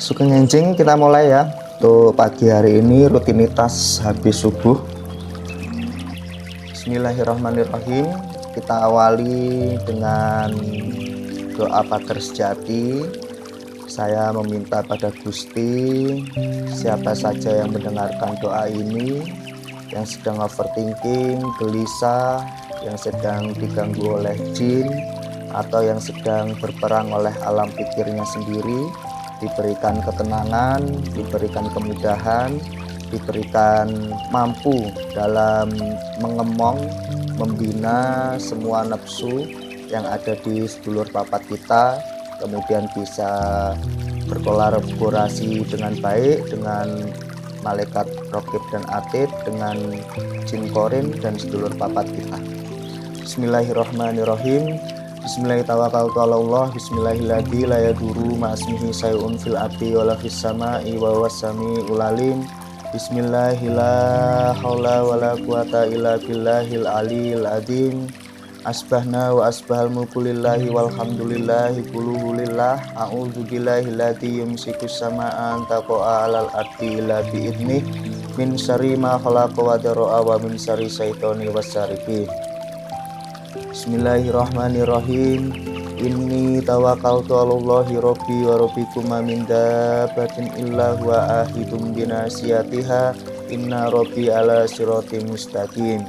Sugeng Enjing, kita mulai ya. Untuk pagi hari ini rutinitas habis subuh. Bismillahirrahmanirrahim. Kita awali dengan doa pagar sejati. Saya meminta pada Gusti, siapa saja yang mendengarkan doa ini, yang sedang overthinking, gelisah, yang sedang diganggu oleh jin, atau yang sedang berperang oleh alam pikirnya sendiri, diberikan ketenangan, diberikan kemudahan, diberikan mampu dalam mengemong, membina semua nafsu yang ada di sedulur papat kita, kemudian bisa berkolaborasi dengan baik dengan malaikat Raqib dan Atid, dengan jin korin dan sedulur papat kita. Bismillahirrahmanirrahim. Bismillahirrahmanirrahim. Bismillahilladzi la yadurru ma'asmihi sayun fil ardi wala fis sama'i wa huwas samiul alim. Bismillahirrahmanirrahim. La haula wala quwata illa billahil aliyil azim. Asbahna wa asbahal mulku lillahi walhamdulillahi kulluhu lillah. A'udzu billahi alladzi yumsikus samaa'a an taqa'a 'alal ardi illa bi'idnih. Min syarri ma khalaqa wa dara'a wa min syarri syaitani wasyariki. Bismillahirrahmanirrahim. Inni tawakkaltu 'alallahi rabbi wa rabbikum ma min dabbatin illa huwa akhidum binasiyatiha. Inna rabbi ala siratim mustaqim.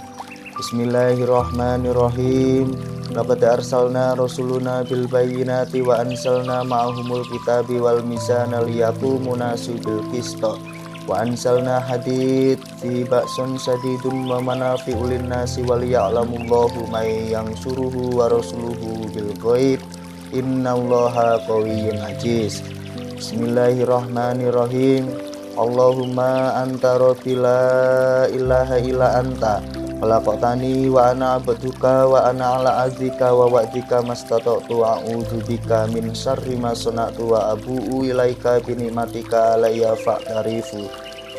Bismillahirrahmanirrahim. Laqad arsalna rasuluna bil bayyinati wa anzalna ma'ahumul kitabi wal mizana liyaqumuna bil qist. Wa anzalna hadid fi ba'sun sadidun wa manafi'u lin-nasi wal ya'lamullahu may yansuruhu wa rasuluhu bil ghaib. Innallaha qawiyyun aziz. Bismillahirrahmanirrahim. Allahumma anta rabbi la ilaha illa anta khalaqtani wa ana abduka wa ana ala azdika wa wa'dika mastata'tu a'udzu bika min syarri ma sana'tu wa abu'u ilaika bi ni'matika alayya fa'tarifu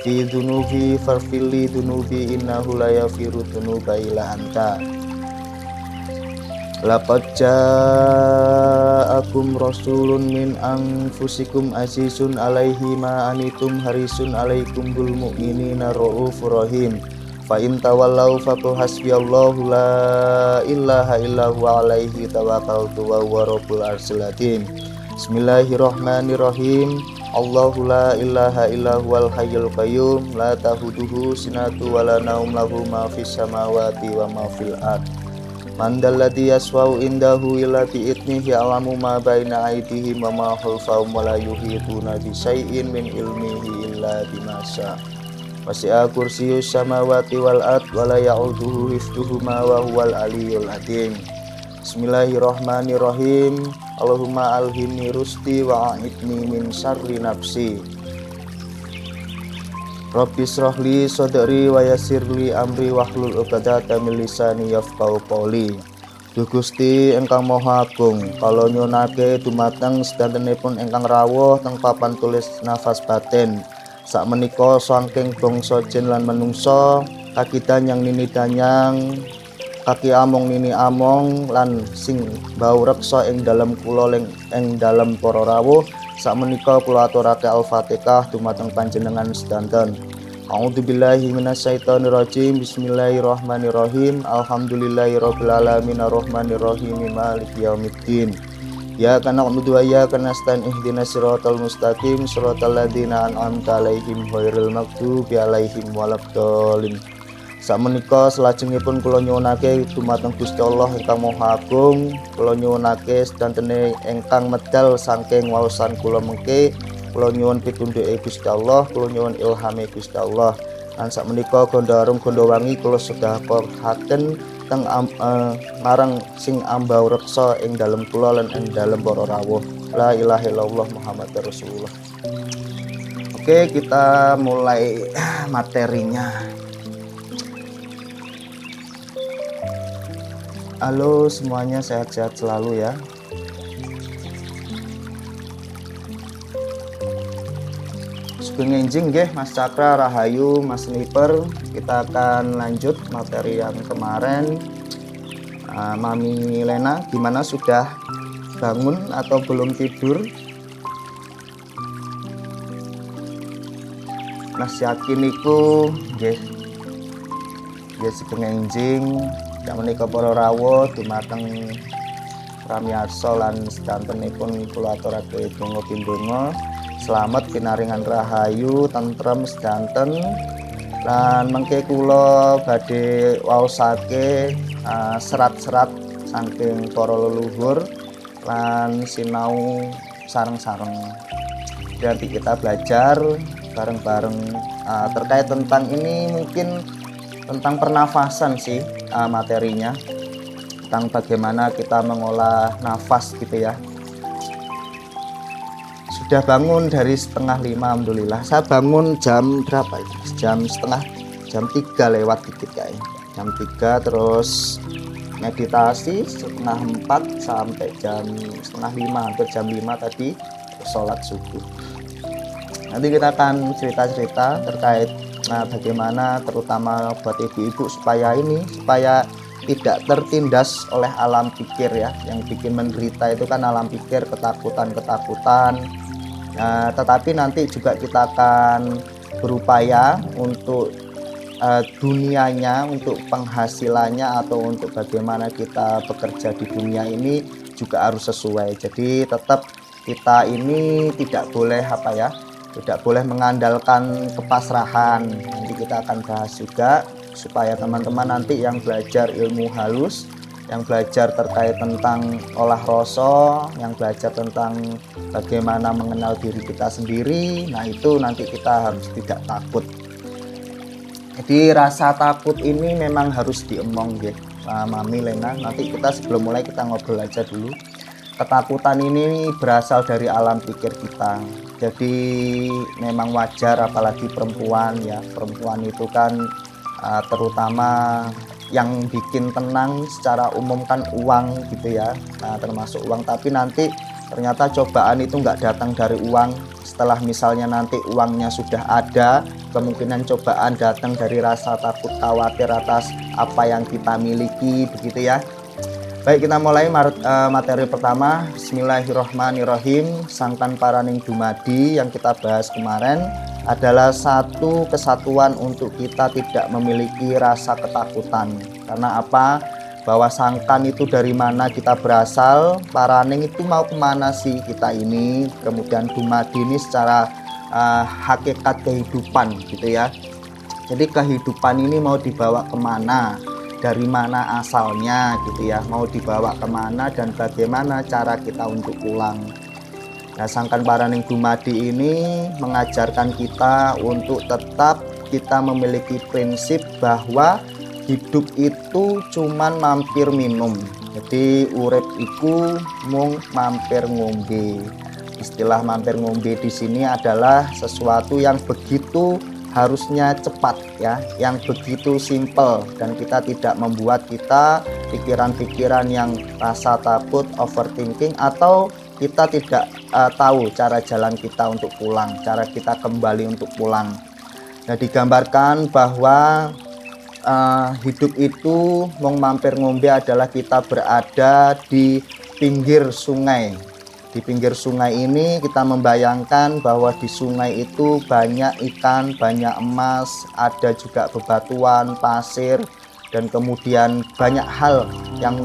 fi dzunubi farfilli dzunubi innahu la yaghfiru dzunuba illa anta. Laqad ja'akum rasulun min anfusikum azizun alaihi ma anitum harisun alaikum bil mu'minina raufur rahim. Fa in tawallau faqul hasbiyallahu la ilaha illa huwa alaihi tawakkaltu wa huwa rabbul arsyil azim. Bismillahirrahmanirrahim. Allahu la ilaha illa huwal hayyul qayyum la ta'khudhuhu sinatu wa la naum lahu ma fis samawati wa ma fil ard. Man dalladzi yasfa'u indahu illa bi idnihi ya'lamu ma baina aydihim wa ma khalfahum wa la yuhituna bi syai'in min ilmihi illa bima syaa. Wasi'a kursiyus samawati wal ard wa la ya'uduhu hifdhuhuma wa huwal aliyyul azim. Bismillahirrahmanirrahim. Allahumma alhimni rusdi wa a'idni min syarri nafsi. Rabbi shrahli sadri wa yassirli amri wahlul 'uqdatam min lisani yafqahu qawli. Duh Gusti ingkang Maha Agung, kala nyunake dumateng sedantenipun ingkang rawuh teng papan tulis nafas batin. Sakmenika saking bangsa jin lan manungsa, kakidan yang nini danyang, kaki among nini among lan sing bau reksa ing dalem kula ing dalem para rawuh, sakmenika kula aturake Al-Fatihah dumateng panjenengan sedanten. A'udzubillahi minasyaitonir rajim. Bismillahirrahmanirrahim. Alhamdulillahirabbil alamin arrahmanirrahim maliki yaumiddin. Ya kana na'budu wa iyyaka nasta'in ihdinas siratal mustaqim siratal ladzina an'amta 'alaihim ghairil maghdubi 'alaihim waladdallin. Sakmenika salajengipun kula nyuwunake dumateng Gusti Allah ingkang Maha Agung, kula nyuwunake sedantene ingkang medal saking waosan kula mengke, kula nyuwun pitunduke Gusti Allah, kula nyuwun ilhame Gusti Allah. Lan sakmenika gondharum gondhawangi kula sedhahaken teng marang sing ambau reksa ing dalem kula lan ing dalem para rawuh. La ilaha illallah Muhammadur Rasulullah. Oke, kita mulai materinya. Halo semuanya, sehat-sehat selalu ya. Sugeng Enjing nggih, Mas Cakra, Rahayu, Mas Sniper. Kita akan lanjut materi yang kemarin. Mami Lena, gimana, sudah bangun atau belum tidur? Mas Yakin iku nggih sekenenjing dak menika para rawuh dumateng pramiyarsa lan sedantenipun kula aturake donga pindonga slamet pinaringan rahayu tentrem sedanten lan mengke kula badhe waosake serat-serat saking para leluhur lan sinau sareng-sareng. Nanti kita belajar bareng-bareng terkait tentang ini, mungkin tentang pernafasan sih materinya, tentang bagaimana kita mengolah nafas gitu ya. Sudah bangun dari 4:30, alhamdulillah. Saya bangun jam berapa itu? Jam 3 lewat dikit kayaknya. Jam 3 terus meditasi 4:30 sampai jam 4:30, hampir jam 5 tadi sholat subuh. Nanti kita akan cerita-cerita terkait bagaimana terutama buat ibu-ibu supaya tidak tertindas oleh alam pikir ya. Yang bikin menderita itu kan alam pikir, ketakutan. Tetapi nanti juga kita akan berupaya untuk dunianya, untuk penghasilannya atau untuk bagaimana kita bekerja di dunia ini juga harus sesuai. Jadi tetap kita ini tidak boleh tidak boleh mengandalkan kepasrahan. Nanti kita akan bahas juga supaya teman-teman nanti yang belajar ilmu halus, yang belajar terkait tentang olah rasa, yang belajar tentang bagaimana mengenal diri kita sendiri, nah itu nanti kita harus tidak takut. Jadi rasa takut ini memang harus diemong ya, Mami Lena. Nanti kita sebelum mulai kita ngobrol aja dulu. Ketakutan ini berasal dari alam pikir kita. Jadi memang wajar, apalagi perempuan ya. Perempuan itu kan terutama yang bikin tenang secara umum kan uang gitu ya. Termasuk uang. Tapi nanti ternyata cobaan itu nggak datang dari uang. Setelah misalnya nanti uangnya sudah ada, kemungkinan cobaan datang dari rasa takut khawatir atas apa yang kita miliki begitu ya. Baik, kita mulai materi pertama. Bismillahirrahmanirrahim. Sangkan paraning dumadi yang kita bahas kemarin adalah satu kesatuan untuk kita tidak memiliki rasa ketakutan. Karena apa? Bahwa sangkan itu dari mana kita berasal, paraning itu mau kemana sih kita ini, kemudian dumadi ini secara hakikat kehidupan gitu ya. Jadi kehidupan ini mau dibawa kemana, dari mana asalnya gitu ya, mau dibawa kemana dan bagaimana cara kita untuk pulang. Nah, sangkan paraning dumadi ini mengajarkan kita untuk tetap kita memiliki prinsip bahwa hidup itu cuman mampir minum. Jadi urip iku mung mampir ngombe. Istilah mampir ngombe di sini adalah sesuatu yang begitu harusnya cepat ya, yang begitu simple, dan kita tidak membuat kita pikiran-pikiran yang rasa takut, overthinking, atau kita tidak tahu cara jalan kita untuk pulang, cara kita kembali untuk pulang. Nah, digambarkan bahwa hidup itu mong mampir ngombe adalah kita berada di pinggir sungai. Di pinggir sungai ini kita membayangkan bahwa di sungai itu banyak ikan, banyak emas, ada juga bebatuan, pasir, dan kemudian banyak hal yang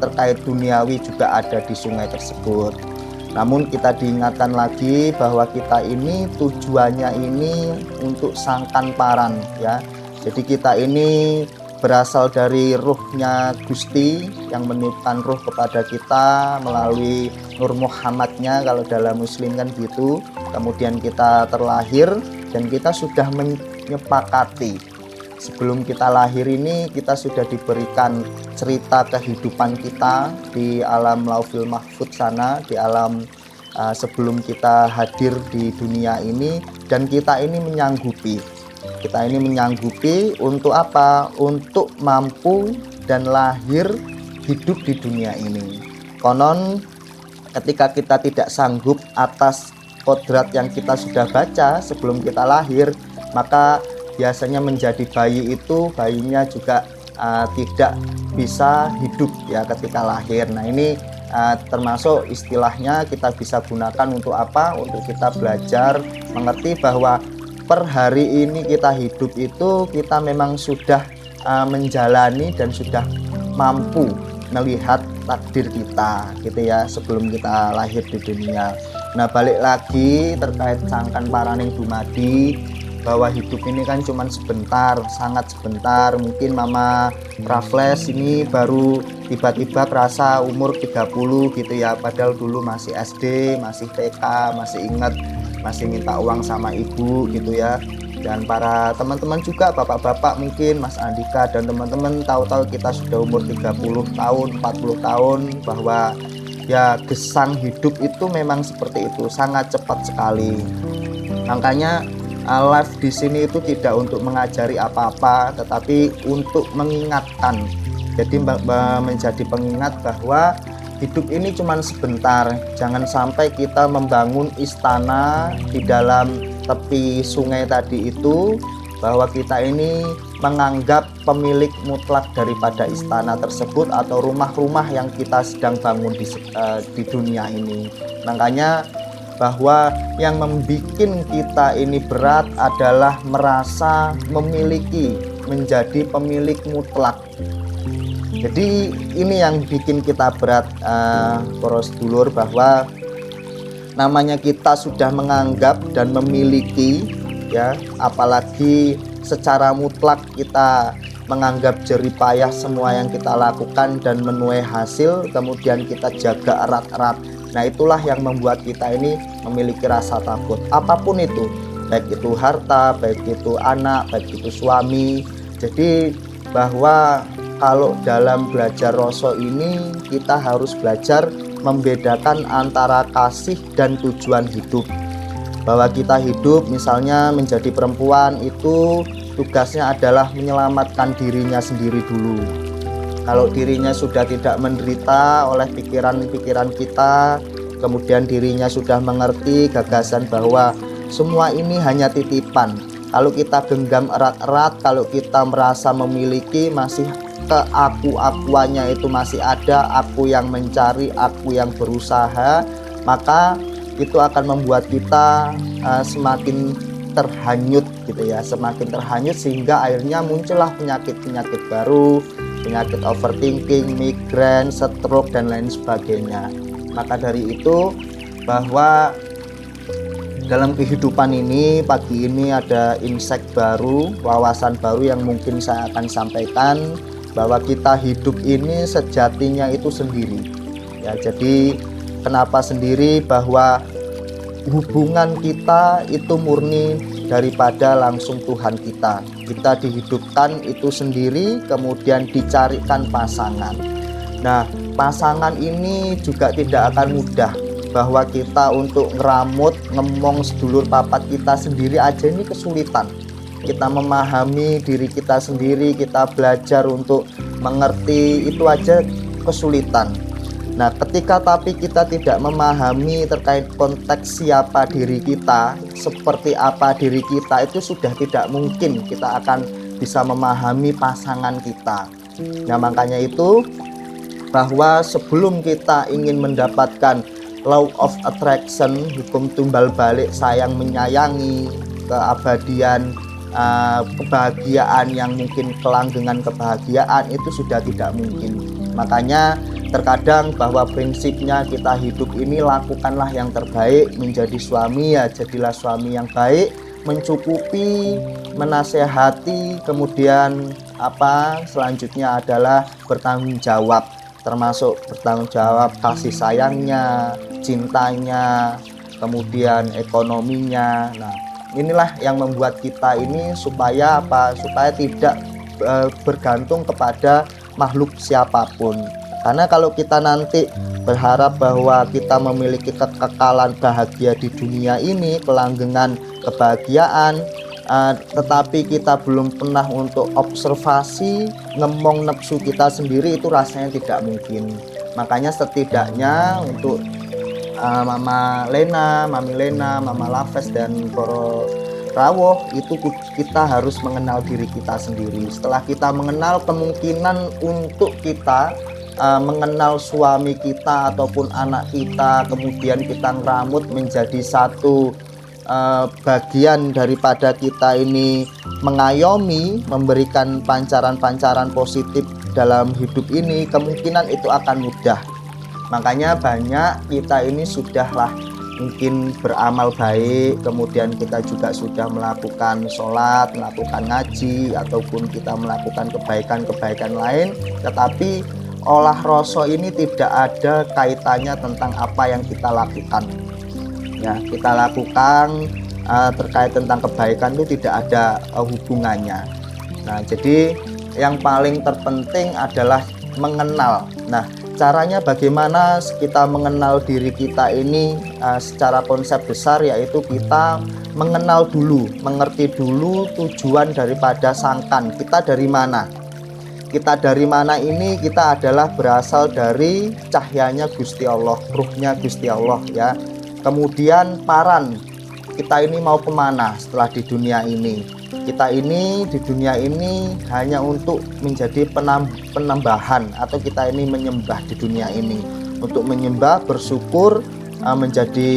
terkait duniawi juga ada di sungai tersebut. Namun kita diingatkan lagi bahwa kita ini tujuannya ini untuk sangkan paran ya. Jadi kita ini berasal dari ruhnya Gusti yang meniupkan ruh kepada kita melalui Nur Muhammadnya kalau dalam Muslim kan gitu. Kemudian kita terlahir dan kita sudah menyepakati sebelum kita lahir ini kita sudah diberikan cerita kehidupan kita di alam Laufil Mahfudz sana, di alam sebelum kita hadir di dunia ini, dan kita ini menyanggupi. Kita ini menyanggupi untuk apa? Untuk mampu dan lahir hidup di dunia ini. Konon ketika kita tidak sanggup atas kodrat yang kita sudah baca sebelum kita lahir, maka biasanya menjadi bayi itu bayinya juga tidak bisa hidup ya ketika lahir. Nah, ini termasuk istilahnya kita bisa gunakan untuk apa? Untuk kita belajar mengerti bahwa per hari ini kita hidup itu kita memang sudah menjalani dan sudah mampu melihat takdir kita gitu ya sebelum kita lahir di dunia. Nah, balik lagi terkait sangkan paraning dumadi, bahwa hidup ini kan cuman sebentar, sangat sebentar. Mungkin Mama Raffles ini baru tiba-tiba kerasa umur 30 gitu ya, padahal dulu masih SD, masih TK, masih ingat, masih minta uang sama ibu gitu ya. Dan para teman-teman juga, bapak-bapak mungkin Mas Andika dan teman-teman tahu-tahu kita sudah umur 30 tahun, 40 tahun, bahwa ya gesang hidup itu memang seperti itu, sangat cepat sekali. Makanya live di sini itu tidak untuk mengajari apa-apa, tetapi untuk mengingatkan. Jadi menjadi pengingat bahwa hidup ini cuma sebentar. Jangan sampai kita membangun istana di dalam tepi sungai tadi itu, bahwa kita ini menganggap pemilik mutlak daripada istana tersebut atau rumah-rumah yang kita sedang bangun di dunia ini. Makanya bahwa yang membuat kita ini berat adalah merasa memiliki, menjadi pemilik mutlak. Jadi ini yang bikin kita berat, para sedulur, bahwa namanya kita sudah menganggap dan memiliki ya, apalagi secara mutlak kita menganggap jerih payah semua yang kita lakukan dan menuai hasil, kemudian kita jaga erat-erat. Nah, itulah yang membuat kita ini memiliki rasa takut apapun itu, baik itu harta, baik itu anak, baik itu suami. Jadi bahwa kalau dalam belajar rasa ini kita harus belajar membedakan antara kasih dan tujuan hidup. Bahwa kita hidup misalnya menjadi perempuan itu tugasnya adalah menyelamatkan dirinya sendiri dulu. Kalau dirinya sudah tidak menderita oleh pikiran-pikiran kita, kemudian dirinya sudah mengerti gagasan bahwa semua ini hanya titipan. Kalau kita genggam erat-erat, kalau kita merasa memiliki, masih keaku-akuannya itu masih ada, aku yang mencari, aku yang berusaha, maka itu akan membuat kita semakin terhanyut gitu ya, semakin terhanyut, sehingga akhirnya muncullah penyakit-penyakit baru, penyakit overthinking, migrain, stroke dan lain sebagainya. Maka dari itu, bahwa dalam kehidupan ini, pagi ini ada insight baru, wawasan baru yang mungkin saya akan sampaikan, bahwa kita hidup ini sejatinya itu sendiri ya. Jadi kenapa sendiri? Bahwa hubungan kita itu murni daripada langsung Tuhan kita. Kita dihidupkan itu sendiri, kemudian dicarikan pasangan. Nah, pasangan ini juga tidak akan mudah, bahwa kita untuk ngeramut, ngemong sedulur papat kita sendiri aja ini kesulitan. Kita memahami diri kita sendiri, kita belajar untuk mengerti, itu aja kesulitan. Nah, ketika tapi kita tidak memahami terkait konteks siapa diri kita, seperti apa diri kita, itu sudah tidak mungkin kita akan bisa memahami pasangan kita. Nah, makanya itu, bahwa sebelum kita ingin mendapatkan law of attraction, hukum tumbal balik sayang menyayangi, keabadian, kebahagiaan yang mungkin kelanggengan kebahagiaan, itu sudah tidak mungkin. Makanya terkadang bahwa prinsipnya kita hidup ini lakukanlah yang terbaik, menjadi suami ya jadilah suami yang baik, mencukupi, menasehati, kemudian selanjutnya adalah bertanggung jawab, termasuk bertanggung jawab kasih sayangnya, cintanya, kemudian ekonominya. Nah, inilah yang membuat kita ini supaya supaya tidak bergantung kepada makhluk siapapun. Karena kalau kita nanti berharap bahwa kita memiliki kekekalan bahagia di dunia ini, kelanggengan kebahagiaan, tetapi kita belum pernah untuk observasi, ngemong nafsu kita sendiri, itu rasanya tidak mungkin. Makanya setidaknya untuk Mama Lena, Mami Lena, Mama Laves dan Poro Rawuh, itu kita harus mengenal diri kita sendiri. Setelah kita mengenal, kemungkinan untuk kita mengenal suami kita ataupun anak kita, kemudian kita ngeramut menjadi satu bagian daripada kita ini mengayomi, memberikan pancaran-pancaran positif dalam hidup ini, kemungkinan itu akan mudah. Makanya banyak kita ini sudahlah mungkin beramal baik, kemudian kita juga sudah melakukan sholat, melakukan ngaji, ataupun kita melakukan kebaikan-kebaikan lain, tetapi olah rasa ini tidak ada kaitannya tentang apa yang kita lakukan. Ya, kita lakukan terkait tentang kebaikan itu tidak ada hubungannya. Nah, jadi yang paling terpenting adalah mengenal. Nah, caranya bagaimana kita mengenal diri kita ini secara konsep besar, yaitu kita mengenal dulu, mengerti dulu tujuan daripada sangkan. Kita dari mana? Kita dari mana ini? Kita adalah berasal dari cahyanya Gusti Allah, ruhnya Gusti Allah ya. Kemudian paran, kita ini mau kemana setelah di dunia ini? Kita ini di dunia ini hanya untuk menjadi penambahan, atau kita ini menyembah di dunia ini untuk menyembah, bersyukur, menjadi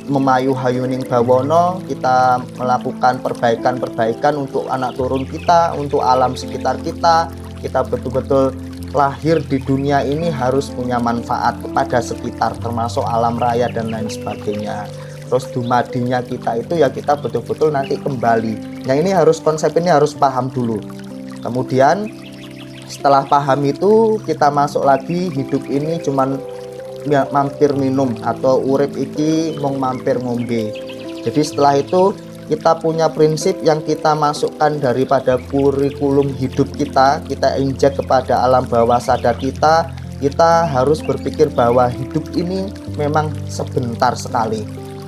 memayu hayuning bawono. Kita melakukan perbaikan-perbaikan untuk anak turun kita, untuk alam sekitar kita. Kita betul-betul lahir di dunia ini harus punya manfaat kepada sekitar, termasuk alam raya dan lain sebagainya. Terus dumadinya kita itu ya kita betul-betul nanti kembali. Nah, ini harus, konsep ini harus paham dulu. Kemudian setelah paham itu, kita masuk lagi, hidup ini cuman mampir minum, atau urip iki mong mampir ngombe. Jadi setelah itu kita punya prinsip yang kita masukkan daripada kurikulum hidup kita injek kepada alam bawah sadar kita. Kita harus berpikir bahwa hidup ini memang sebentar sekali.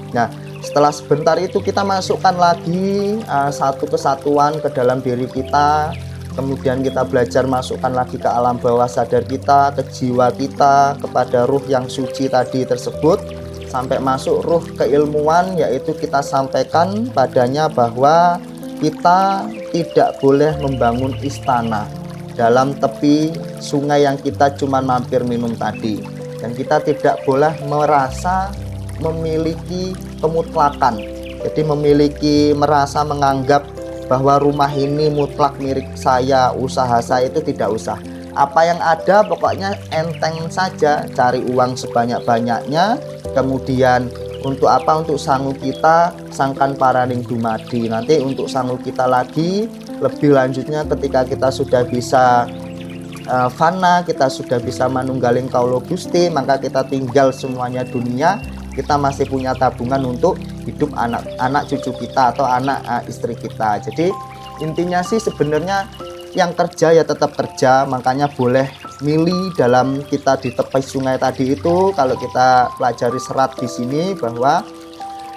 Nah, setelah sebentar itu kita masukkan lagi satu kesatuan ke dalam diri kita. Kemudian kita belajar masukkan lagi ke alam bawah sadar kita, ke jiwa kita, kepada ruh yang suci tadi tersebut, sampai masuk ruh keilmuan, yaitu kita sampaikan padanya bahwa kita tidak boleh membangun istana dalam tepi sungai yang kita cuma mampir minum tadi. Dan kita tidak boleh merasa memiliki kemutlakan, jadi merasa menganggap bahwa rumah ini mutlak milik saya, usaha saya, itu tidak usah. Apa yang ada pokoknya enteng saja, cari uang sebanyak-banyaknya, kemudian untuk apa? Untuk sangu kita, sangkan paraning dumadi. Nanti untuk sangu kita lagi, lebih lanjutnya ketika kita sudah bisa fana, kita sudah bisa manunggaling kaulo Gusti, maka kita tinggal semuanya dunia. Kita masih punya tabungan untuk hidup anak cucu kita atau anak istri kita. Jadi intinya sih sebenarnya yang kerja ya tetap kerja, makanya boleh milih dalam kita di tepi sungai tadi itu. Kalau kita pelajari serat di sini bahwa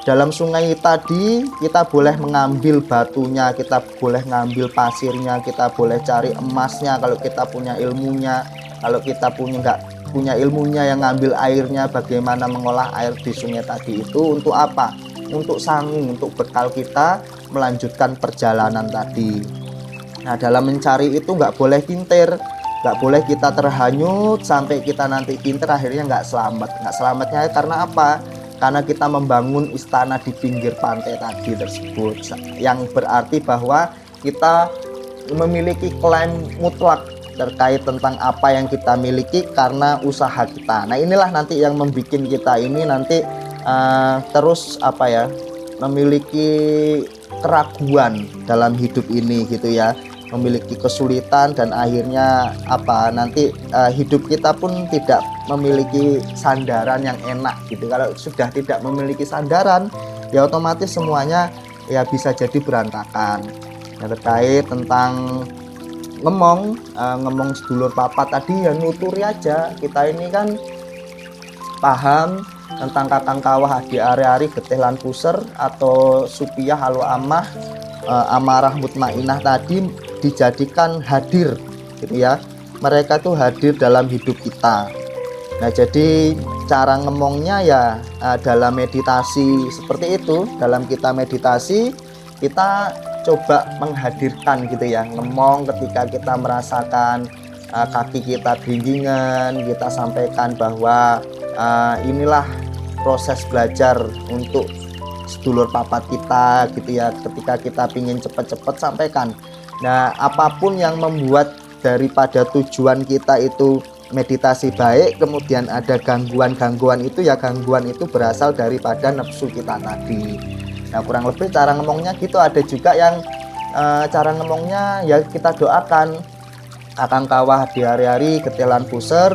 dalam sungai tadi kita boleh mengambil batunya, kita boleh ngambil pasirnya, kita boleh cari emasnya kalau kita punya ilmunya. Kalau kita nggak punya ilmunya, yang ngambil airnya, bagaimana mengolah air di sungai tadi itu untuk apa? Untuk sangu, untuk bekal kita melanjutkan perjalanan tadi. Nah, dalam mencari itu nggak boleh kintir, nggak boleh kita terhanyut sampai kita nanti kintir akhirnya nggak selamat. Nggak selamatnya karena apa? Karena kita membangun istana di pinggir pantai tadi tersebut, yang berarti bahwa kita memiliki klaim mutlak terkait tentang apa yang kita miliki karena usaha kita. Nah, inilah nanti yang membuat kita ini nanti terus memiliki keraguan dalam hidup ini gitu ya, memiliki kesulitan, dan akhirnya nanti hidup kita pun tidak memiliki sandaran yang enak gitu. Kalau sudah tidak memiliki sandaran, ya otomatis semuanya ya bisa jadi berantakan. Nah, terkait tentang ngomong sedulur papat tadi ya nuturi aja. Kita ini kan paham tentang kakang kawah di area-ari getih lan puser atau supiyah halu amah, amarah mutmainah tadi dijadikan hadir gitu ya. Mereka tuh hadir dalam hidup kita. Nah, jadi cara ngomongnya ya dalam meditasi seperti itu. Dalam kita meditasi, kita coba menghadirkan gitu ya, ngomong ketika kita merasakan kaki kita gelingan, kita sampaikan bahwa inilah proses belajar untuk sedulur papat kita gitu ya. Ketika kita pingin cepet-cepet sampaikan. Nah, apapun yang membuat daripada tujuan kita itu meditasi baik, kemudian ada gangguan-gangguan itu ya, gangguan itu berasal daripada nafsu kita tadi. Nah, kurang lebih cara ngomongnya gitu. Ada juga yang cara ngomongnya ya kita doakan akang kawah di hari-hari ketelan puser,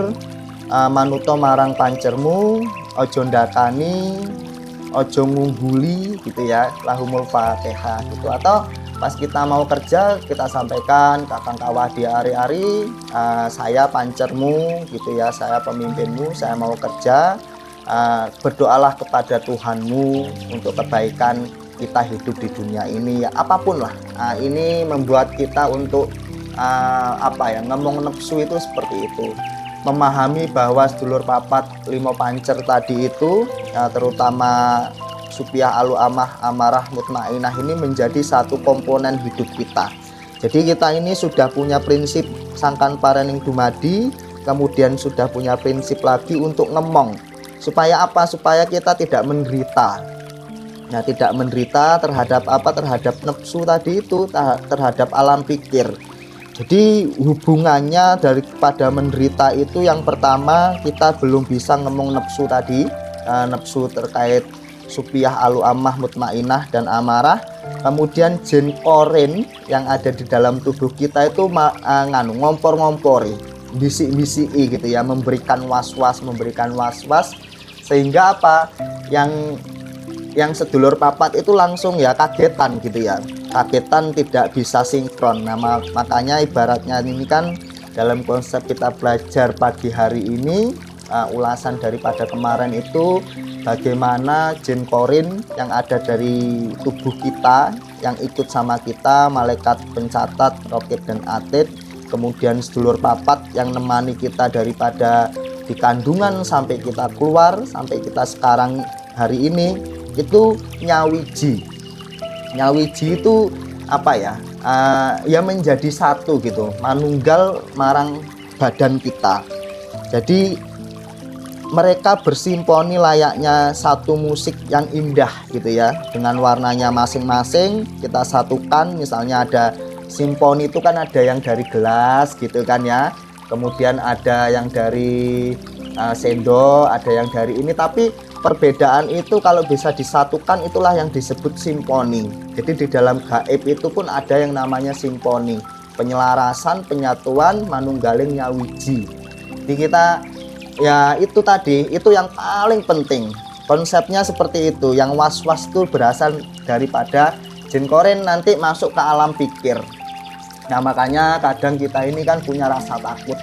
manuto marang pancermu, ojo ndakani, ojo ngumbuli gitu ya, lahumul fatihah gitu. Atau pas kita mau kerja kita sampaikan kakang kawah di hari-hari, saya pancermu gitu ya, saya pemimpinmu, saya mau kerja, berdoalah kepada Tuhanmu untuk kebaikan kita hidup di dunia ini ya, apapun lah. Ini membuat kita untuk ngomong nafsu itu seperti itu, memahami bahwa sedulur papat limo pancer tadi itu terutama Supiah Alu Amah Amarah Mutmainah ini menjadi satu komponen hidup kita. Jadi kita ini sudah punya prinsip sangkan parening dumadi, kemudian sudah punya prinsip lagi untuk ngemong. Supaya apa? Supaya kita tidak menderita. Nah, tidak menderita terhadap apa? Terhadap nafsu tadi itu, terhadap alam pikir. Jadi hubungannya daripada menderita itu yang pertama kita belum bisa ngomong nafsu tadi, nafsu terkait Supiah Alu Amah Mutmainah dan amarah. Kemudian jin korin yang ada di dalam tubuh kita itu ngompor-ngompori, bisik-bisiki gitu ya, memberikan was-was, sehingga apa? Yang sedulur papat itu langsung ya kagetan gitu ya, kagetan, tidak bisa sinkron. Nah, makanya ibaratnya ini kan dalam konsep kita belajar pagi hari ini, ulasan daripada kemarin itu bagaimana jin korin yang ada dari tubuh kita yang ikut sama kita, malaikat pencatat, rokib dan atid, kemudian sedulur papat yang nemani kita daripada di kandungan sampai kita keluar, sampai kita sekarang hari ini, itu nyawiji itu apa ya, ya menjadi satu gitu, manunggal marang badan kita. Jadi mereka bersimponi layaknya satu musik yang indah gitu ya, dengan warnanya masing-masing kita satukan. Misalnya ada simponi itu kan ada yang dari gelas gitu kan ya, kemudian ada yang dari sendok, ada yang dari ini, tapi perbedaan itu kalau bisa disatukan itulah yang disebut simponi. Jadi di dalam gaib itu pun ada yang namanya simponi, penyelarasan, penyatuan, manunggaling nyawiji. Jadi kita ya itu tadi, itu yang paling penting. Konsepnya seperti itu. Yang was-was itu berasal daripada jin korin nanti masuk ke alam pikir. Nah, makanya kadang kita ini kan punya rasa takut,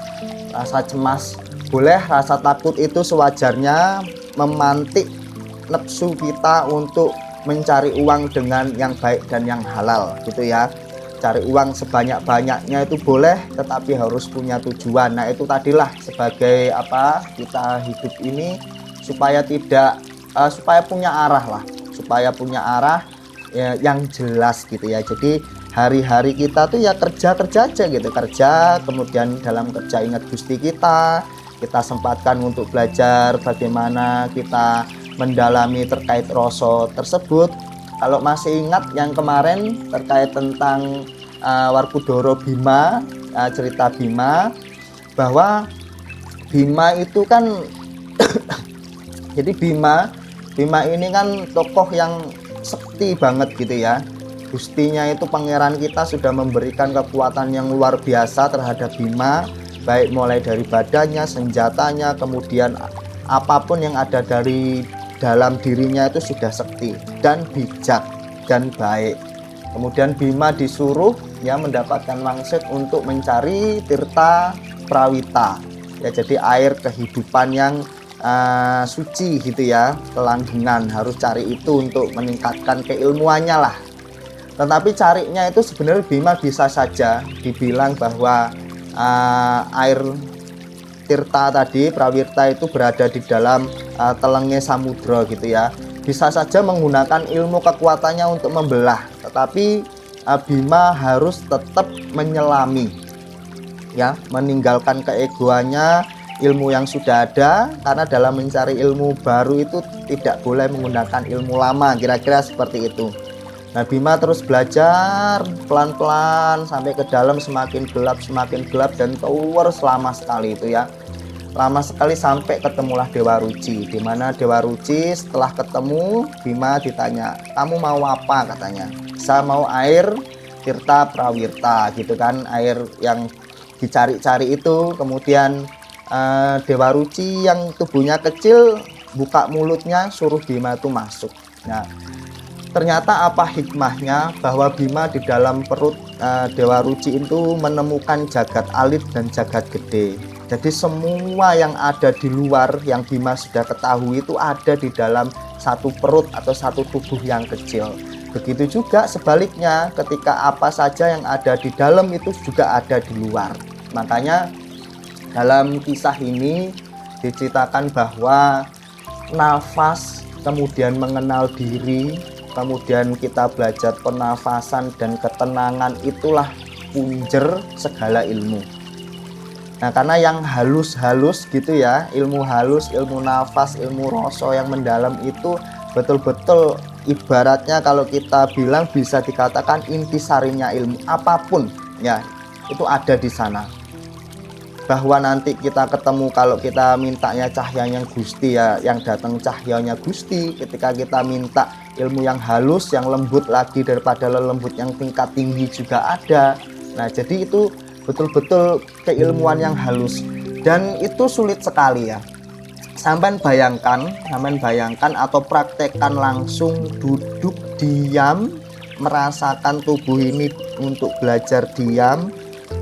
rasa cemas. Boleh rasa takut itu sewajarnya memantik nafsu kita untuk mencari uang dengan yang baik dan yang halal gitu ya. Cari uang sebanyak-banyaknya itu boleh, tetapi harus punya tujuan. Nah, itu tadilah sebagai apa, kita hidup ini supaya tidak supaya punya arah lah, supaya punya arah ya, yang jelas gitu ya. Jadi hari-hari kita tuh ya kerja aja gitu, kerja, kemudian dalam kerja ingat Gusti kita sempatkan untuk belajar bagaimana kita mendalami terkait rasa tersebut. Kalau masih ingat yang kemarin terkait tentang Warkudara Bima, cerita Bima, bahwa Bima itu kan jadi Bima ini kan tokoh yang sekti banget gitu ya. Gustinya itu pangeran kita sudah memberikan kekuatan yang luar biasa terhadap Bima, baik mulai dari badannya, senjatanya, kemudian apapun yang ada dari dalam dirinya itu sudah sekti dan bijak dan baik. Kemudian Bima disuruh ya mendapatkan wangsit untuk mencari tirta prawita ya, jadi air kehidupan yang suci gitu ya, kelanggengan, harus cari itu untuk meningkatkan keilmuannya lah. Tetapi carinya itu sebenarnya Bima bisa saja dibilang bahwa air tirta tadi, prawirta itu berada di dalam telengnya samudra gitu ya. Bisa saja menggunakan ilmu kekuatannya untuk membelah, tetapi Bima harus tetap menyelami ya, meninggalkan keegoannya, ilmu yang sudah ada, karena dalam mencari ilmu baru itu tidak boleh menggunakan ilmu lama, kira-kira seperti itu. Nah, Bima terus belajar pelan-pelan sampai ke dalam, semakin gelap dan terus lama sekali itu ya. Lama sekali sampai ketemulah Dewa Ruci. Di mana Dewa Ruci setelah ketemu, Bima ditanya, "Kamu mau apa?" katanya. "Saya mau air Tirta Prawirta," gitu kan, air yang dicari-cari itu. Kemudian Dewa Ruci yang tubuhnya kecil buka mulutnya, suruh Bima itu masuk. Nah, ternyata apa hikmahnya, bahwa Bima di dalam perut Dewa Ruci itu menemukan jagat alit dan jagat gede. Jadi semua yang ada di luar yang Bima sudah ketahui itu ada di dalam satu perut atau satu tubuh yang kecil. Begitu juga sebaliknya, ketika apa saja yang ada di dalam itu juga ada di luar. Makanya dalam kisah ini diceritakan bahwa nafas, kemudian mengenal diri, kemudian kita belajar pernafasan dan ketenangan, itulah punjer segala ilmu. Nah, karena yang halus-halus gitu ya, ilmu halus, ilmu nafas, ilmu rasa yang mendalam itu betul-betul ibaratnya kalau kita bilang bisa dikatakan intisarinya ilmu apapun ya, itu ada di sana. Bahwa nanti kita ketemu, kalau kita mintanya cahyanya Gusti ya, yang datang cahyanya Gusti. Ketika kita minta ilmu yang halus, yang lembut lagi daripada lembut yang tingkat tinggi juga ada. Nah, jadi itu betul-betul keilmuan yang halus, dan itu sulit sekali ya. Sampai bayangkan atau praktekkan langsung, duduk diam, merasakan tubuh ini untuk belajar diam,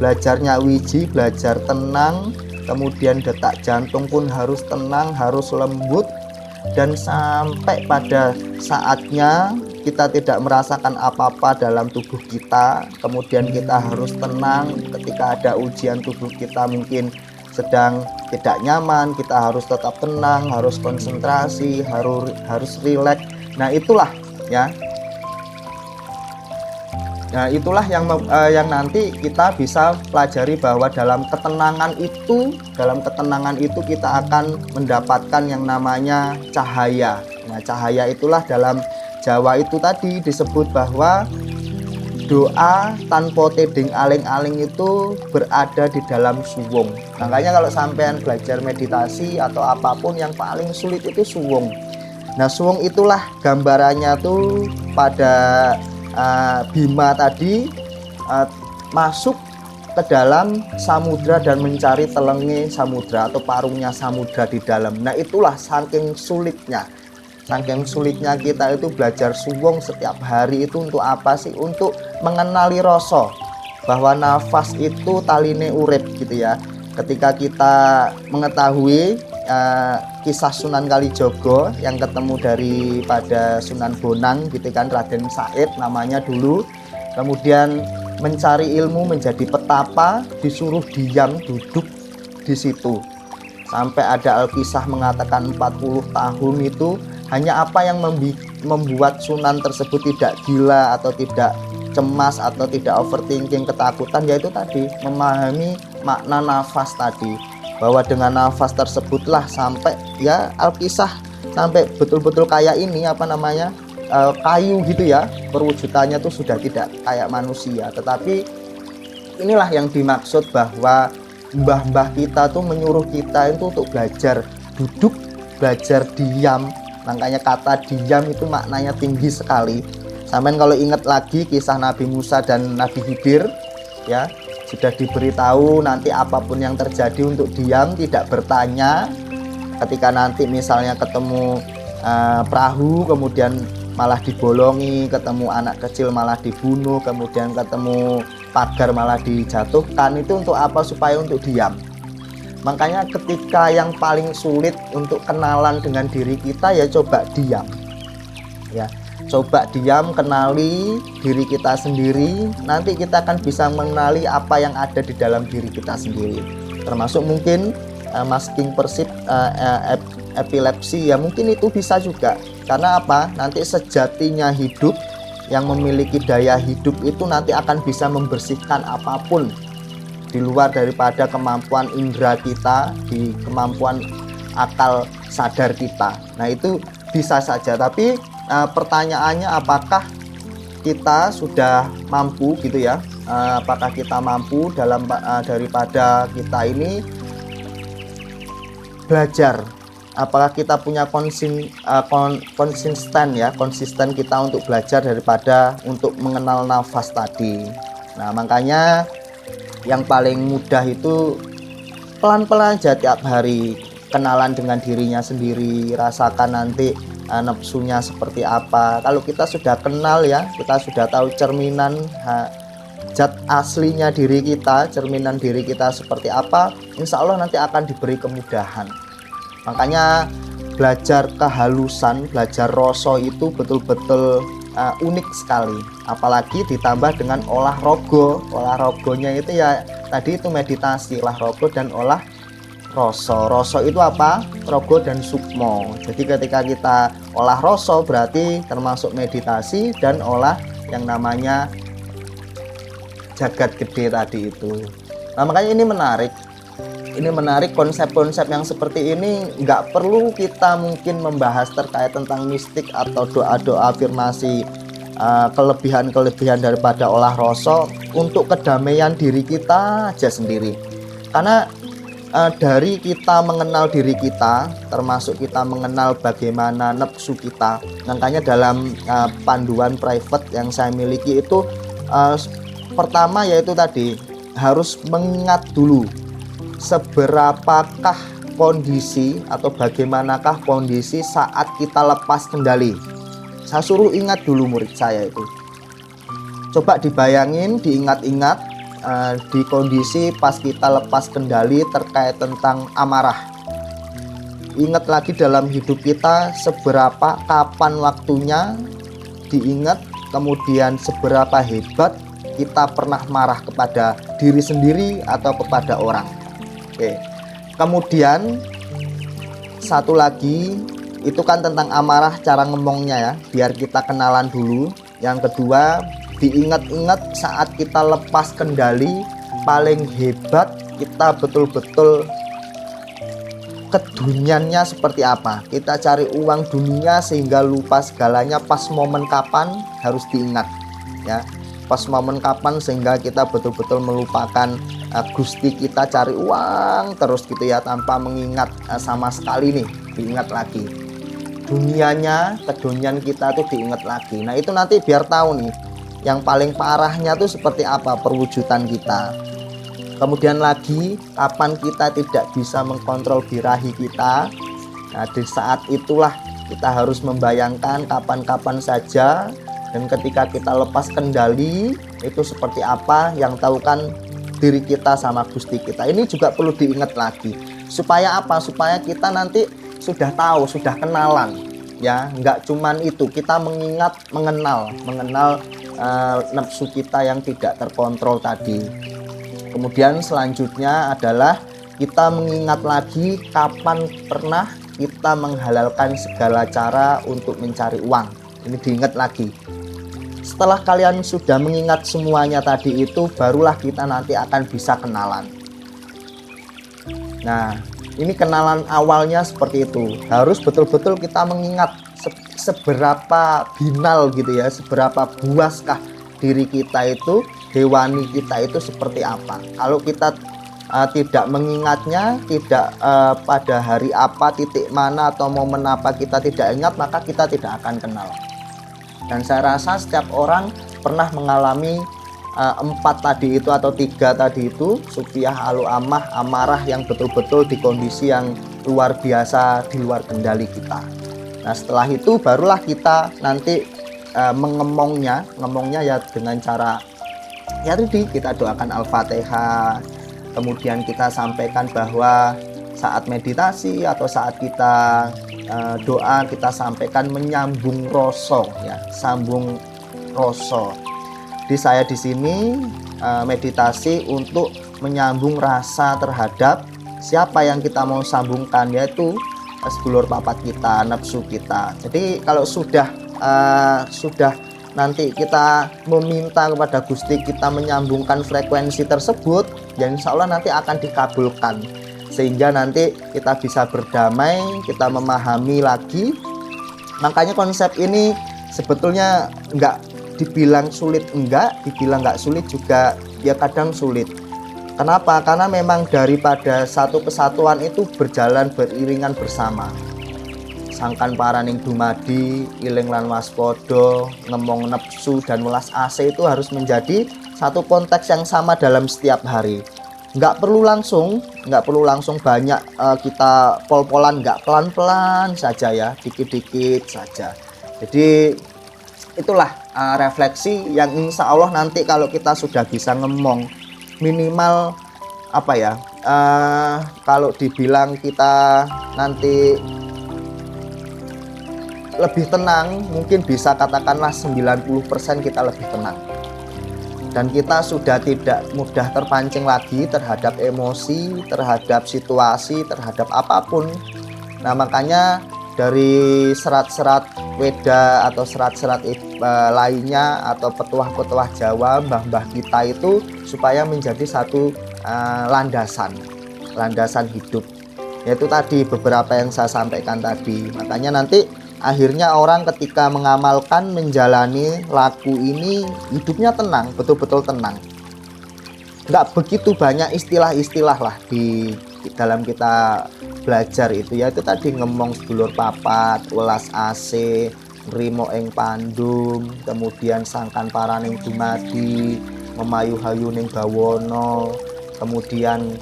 belajar nyawiji, belajar tenang, kemudian detak jantung pun harus tenang, harus lembut, dan sampai pada saatnya kita tidak merasakan apa-apa dalam tubuh kita. Kemudian kita harus tenang ketika ada ujian, tubuh kita mungkin sedang tidak nyaman, kita harus tetap tenang, harus konsentrasi, harus rileks. Nah, itulah ya. Nah, itulah yang nanti kita bisa pelajari, bahwa dalam ketenangan itu kita akan mendapatkan yang namanya cahaya. Nah, cahaya itulah dalam Jawa itu tadi disebut bahwa doa tanpa teding aling-aling itu berada di dalam suwung. Makanya kalau sampean belajar meditasi atau apapun, yang paling sulit itu suwung. Nah, suwung itulah gambarannya tuh pada Bima tadi masuk ke dalam samudra dan mencari telenge samudra atau parungnya samudra di dalam. Nah, itulah saking sulitnya kita itu belajar suwung setiap hari itu untuk apa sih? Untuk mengenali rasa, bahwa nafas itu taline urip gitu ya. Ketika kita mengetahui kisah Sunan Kalijaga yang ketemu daripada Sunan Bonang gitu kan, Raden Said namanya dulu, kemudian mencari ilmu menjadi petapa, disuruh diam duduk di situ. Sampai ada Alkisah mengatakan 40 tahun itu hanya apa yang membuat Sunan tersebut tidak gila atau tidak cemas atau tidak overthinking, ketakutan, yaitu tadi memahami makna nafas tadi, bahwa dengan nafas tersebutlah sampai ya Alkisah sampai betul-betul kayak ini kayu gitu ya, perwujudannya tuh sudah tidak kayak manusia. Tetapi inilah yang dimaksud, bahwa mbah-mbah kita tuh menyuruh kita itu untuk belajar duduk, belajar diam. Makanya kata diam itu maknanya tinggi sekali. Sampai kalau ingat lagi kisah Nabi Musa dan Nabi Khidir ya, sudah diberitahu nanti apapun yang terjadi untuk diam, tidak bertanya. Ketika nanti misalnya ketemu perahu kemudian malah dibolongi, ketemu anak kecil malah dibunuh, kemudian ketemu pagar malah dijatuhkan, itu untuk apa? Supaya untuk diam. Makanya ketika yang paling sulit untuk kenalan dengan diri kita ya coba diam ya, coba diam, kenali diri kita sendiri. Nanti kita akan bisa mengenali apa yang ada di dalam diri kita sendiri, termasuk mungkin masking persip, epilepsi ya, mungkin itu bisa juga. Karena apa? Nanti sejatinya hidup, yang memiliki daya hidup itu nanti akan bisa membersihkan apapun di luar daripada kemampuan indera kita, di kemampuan akal sadar kita. Nah, itu bisa saja, tapi pertanyaannya apakah kita sudah mampu gitu ya, apakah kita mampu dalam daripada kita ini belajar, apakah kita punya konsisten kita untuk belajar daripada untuk mengenal nafas tadi. Nah, makanya yang paling mudah itu pelan-pelan aja tiap hari, kenalan dengan dirinya sendiri, rasakan nanti nafsunya seperti apa. Kalau kita sudah kenal ya, kita sudah tahu cerminan zat aslinya diri kita, cerminan diri kita seperti apa, insya Allah nanti akan diberi kemudahan. Makanya belajar kehalusan, belajar rasa itu betul-betul unik sekali, apalagi ditambah dengan olahragonya itu ya tadi itu meditasi, olahraga dan olah rasa itu apa? Rogo dan sukmo. Jadi ketika kita olah rasa berarti termasuk meditasi dan olah yang namanya jagat gede tadi itu. Nah, makanya ini menarik konsep-konsep yang seperti ini. Nggak perlu kita mungkin membahas terkait tentang mistik atau doa-doa afirmasi, kelebihan-kelebihan daripada olah rasa untuk kedamaian diri kita aja sendiri. Karena dari kita mengenal diri kita, termasuk kita mengenal bagaimana nafsu kita. Makanya dalam panduan private yang saya miliki itu pertama yaitu tadi harus mengingat dulu seberapakah kondisi atau bagaimanakah kondisi saat kita lepas kendali. Saya suruh ingat dulu murid saya itu. Coba dibayangin, diingat-ingat di kondisi pas kita lepas kendali terkait tentang amarah. Ingat lagi dalam hidup kita seberapa, kapan waktunya, diingat, kemudian seberapa hebat kita pernah marah kepada diri sendiri atau kepada orang. Oke. Kemudian satu lagi itu kan tentang amarah, cara ngomongnya ya, biar kita kenalan dulu. Yang kedua, diingat-ingat saat kita lepas kendali, paling hebat kita betul-betul keduniannya seperti apa. Kita cari uang dunia sehingga lupa segalanya, pas momen kapan harus diingat ya. Pas momen kapan sehingga kita betul-betul melupakan Gusti kita, cari uang terus gitu ya, tanpa mengingat sama sekali nih, diingat lagi dunianya, kedunian kita tuh diingat lagi. Nah, itu nanti biar tahu nih yang paling parahnya tuh seperti apa perwujudan kita. Kemudian lagi, kapan kita tidak bisa mengkontrol birahi kita. Nah, di saat itulah kita harus membayangkan kapan-kapan saja, dan ketika kita lepas kendali itu seperti apa, yang tahu kan diri kita sama Gusti kita. Ini juga perlu diingat lagi. Supaya apa? Supaya kita nanti sudah tahu, sudah kenalan ya. Nggak cuman itu, kita mengenal nafsu kita yang tidak terkontrol tadi. Kemudian selanjutnya adalah kita mengingat lagi kapan pernah kita menghalalkan segala cara untuk mencari uang. Ini diingat lagi. Setelah kalian sudah mengingat semuanya tadi itu, barulah kita nanti akan bisa kenalan. Nah, ini kenalan awalnya seperti itu. Harus betul-betul kita mengingat seberapa binal gitu ya, seberapa buaskah diri kita itu, hewani kita itu seperti apa. Kalau kita tidak mengingatnya, tidak pada hari apa, titik mana atau momen apa kita tidak ingat, maka kita tidak akan kenal. Dan saya rasa setiap orang pernah mengalami 4 tadi itu atau 3 tadi itu, supiah, alu, amah, amarah, yang betul-betul di kondisi yang luar biasa, di luar kendali kita. Nah, setelah itu barulah kita nanti ngomongnya ya dengan cara ya tadi kita doakan Al-Fatihah, kemudian kita sampaikan bahwa saat meditasi atau saat kita doa, kita sampaikan menyambung rasa ya, sambung rasa. Jadi saya di sini meditasi untuk menyambung rasa terhadap siapa yang kita mau sambungkan, yaitu sedulur papat kita, nafsu kita. Jadi kalau sudah nanti kita meminta kepada Gusti, kita menyambungkan frekuensi tersebut, ya insya Allah nanti akan dikabulkan, sehingga nanti kita bisa berdamai, kita memahami lagi. Makanya konsep ini sebetulnya nggak dibilang sulit, dibilang nggak sulit juga ya kadang sulit. Kenapa? Karena memang daripada satu kesatuan itu berjalan beriringan bersama. Sangkan paraning dumadi, iling lan waspada, ngemong nepsu dan welas asih itu harus menjadi satu konteks yang sama dalam setiap hari. Nggak perlu langsung banyak kita pol-polan, nggak, pelan-pelan saja ya, dikit-dikit saja. Jadi itulah refleksi yang insya Allah nanti kalau kita sudah bisa ngemong minimal apa ya, kalau dibilang kita nanti lebih tenang, mungkin bisa katakanlah 90% kita lebih tenang, dan kita sudah tidak mudah terpancing lagi terhadap emosi, terhadap situasi, terhadap apapun. Nah makanya dari serat-serat Weda atau serat-serat lainnya atau petuah-petuah Jawa, mbah-mbah kita itu supaya menjadi satu landasan hidup, yaitu tadi beberapa yang saya sampaikan tadi. Makanya nanti akhirnya orang ketika mengamalkan, menjalani laku ini, hidupnya tenang, betul-betul tenang. Nggak begitu banyak istilah-istilah lah di dalam kita belajar itu, ya itu tadi ngemong sedulur papat, welas asih, nrimo ing pandum, kemudian sangkan paraning dumadi, memayu-hayu ning bawana, kemudian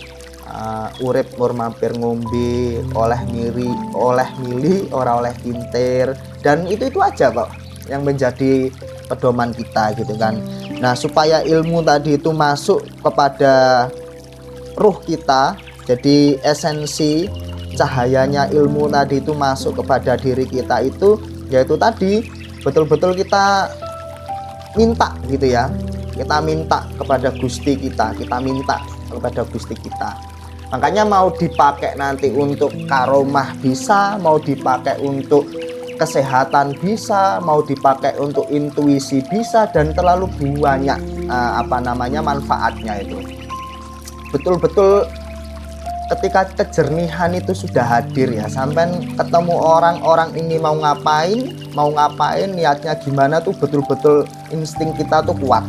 urip mur mampir ngombe, oleh mili ora oleh kintir, dan itu aja kok yang menjadi pedoman kita gitu kan. Nah supaya ilmu tadi itu masuk kepada ruh kita, jadi esensi cahayanya ilmu tadi itu masuk kepada diri kita itu, yaitu tadi betul-betul kita minta gitu ya, kita minta kepada Gusti kita minta kepada Gusti kita. Makanya mau dipakai nanti untuk karomah bisa, mau dipakai untuk kesehatan bisa, mau dipakai untuk intuisi bisa, dan terlalu banyak manfaatnya itu. Betul-betul ketika kejernihan itu sudah hadir ya, sampai ketemu orang ini mau ngapain, niatnya gimana tuh betul-betul insting kita tuh kuat.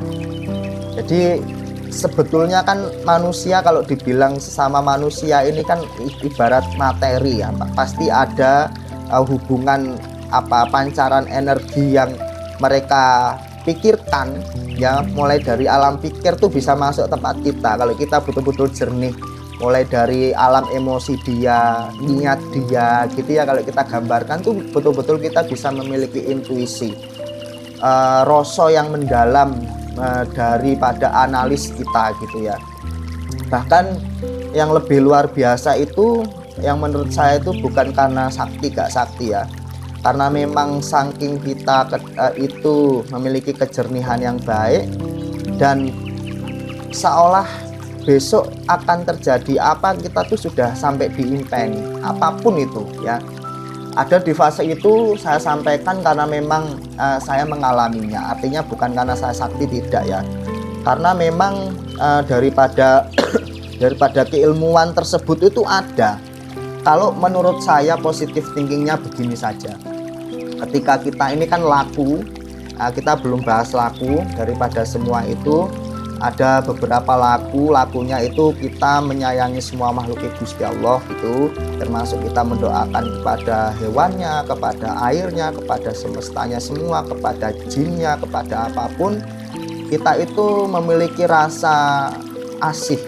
Jadi sebetulnya kan manusia, kalau dibilang sesama manusia ini kan ibarat materi ya, pasti ada hubungan pancaran energi yang mereka pikirkan ya, mulai dari alam pikir tuh bisa masuk tempat kita kalau kita betul-betul jernih, mulai dari alam emosi dia, niat dia gitu ya, kalau kita gambarkan tuh betul-betul kita bisa memiliki intuisi, rasa yang mendalam daripada analis kita gitu ya. Bahkan yang lebih luar biasa itu, yang menurut saya itu bukan karena sakti gak sakti ya, karena memang saking kita itu memiliki kejernihan yang baik, dan seolah besok akan terjadi apa, kita tuh sudah sampai di impengi apapun itu ya. Ada di fase itu saya sampaikan karena memang saya mengalaminya, artinya bukan karena saya sakti, tidak ya, karena memang daripada keilmuan tersebut itu ada. Kalau menurut saya positif thinkingnya begini saja, ketika kita ini kan laku, kita belum bahas laku, daripada semua itu ada beberapa lakunya itu kita menyayangi semua makhluk Gusti Allah gitu, termasuk kita mendoakan kepada hewannya, kepada airnya, kepada semestanya semua, kepada jinnya, kepada apapun. Kita itu memiliki rasa asih,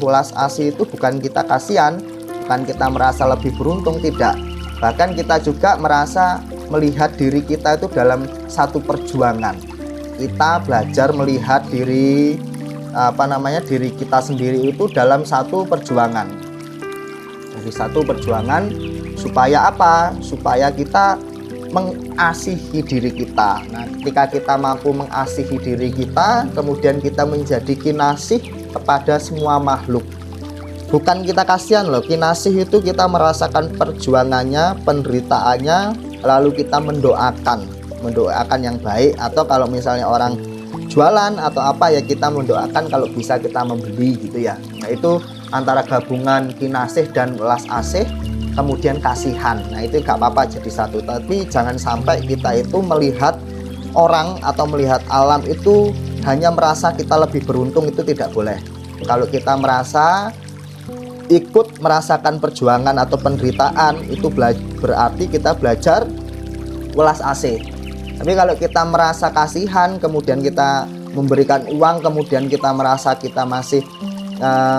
welas asih itu bukan kita kasihan, bukan kita merasa lebih beruntung, tidak. Bahkan kita juga merasa melihat diri kita itu dalam satu perjuangan. Kita belajar melihat diri kita sendiri itu dalam satu perjuangan. Dari satu perjuangan supaya apa? Supaya kita mengasihi diri kita. Nah, ketika kita mampu mengasihi diri kita, kemudian kita menjadi kinasih kepada semua makhluk. Bukan kita kasihan loh, kinasih itu kita merasakan perjuangannya, penderitaannya, lalu kita mendoakan mendoakan yang baik, atau kalau misalnya orang jualan atau apa ya kita mendoakan kalau bisa kita membeli gitu ya. Nah itu antara gabungan kinasih dan welas asih kemudian kasihan. Nah itu gak apa-apa jadi satu, tapi jangan sampai kita itu melihat orang atau melihat alam itu hanya merasa kita lebih beruntung, itu tidak boleh. Kalau kita merasa ikut merasakan perjuangan atau penderitaan, itu berarti kita belajar welas asih. Tapi kalau kita merasa kasihan kemudian kita memberikan uang, kemudian kita merasa kita masih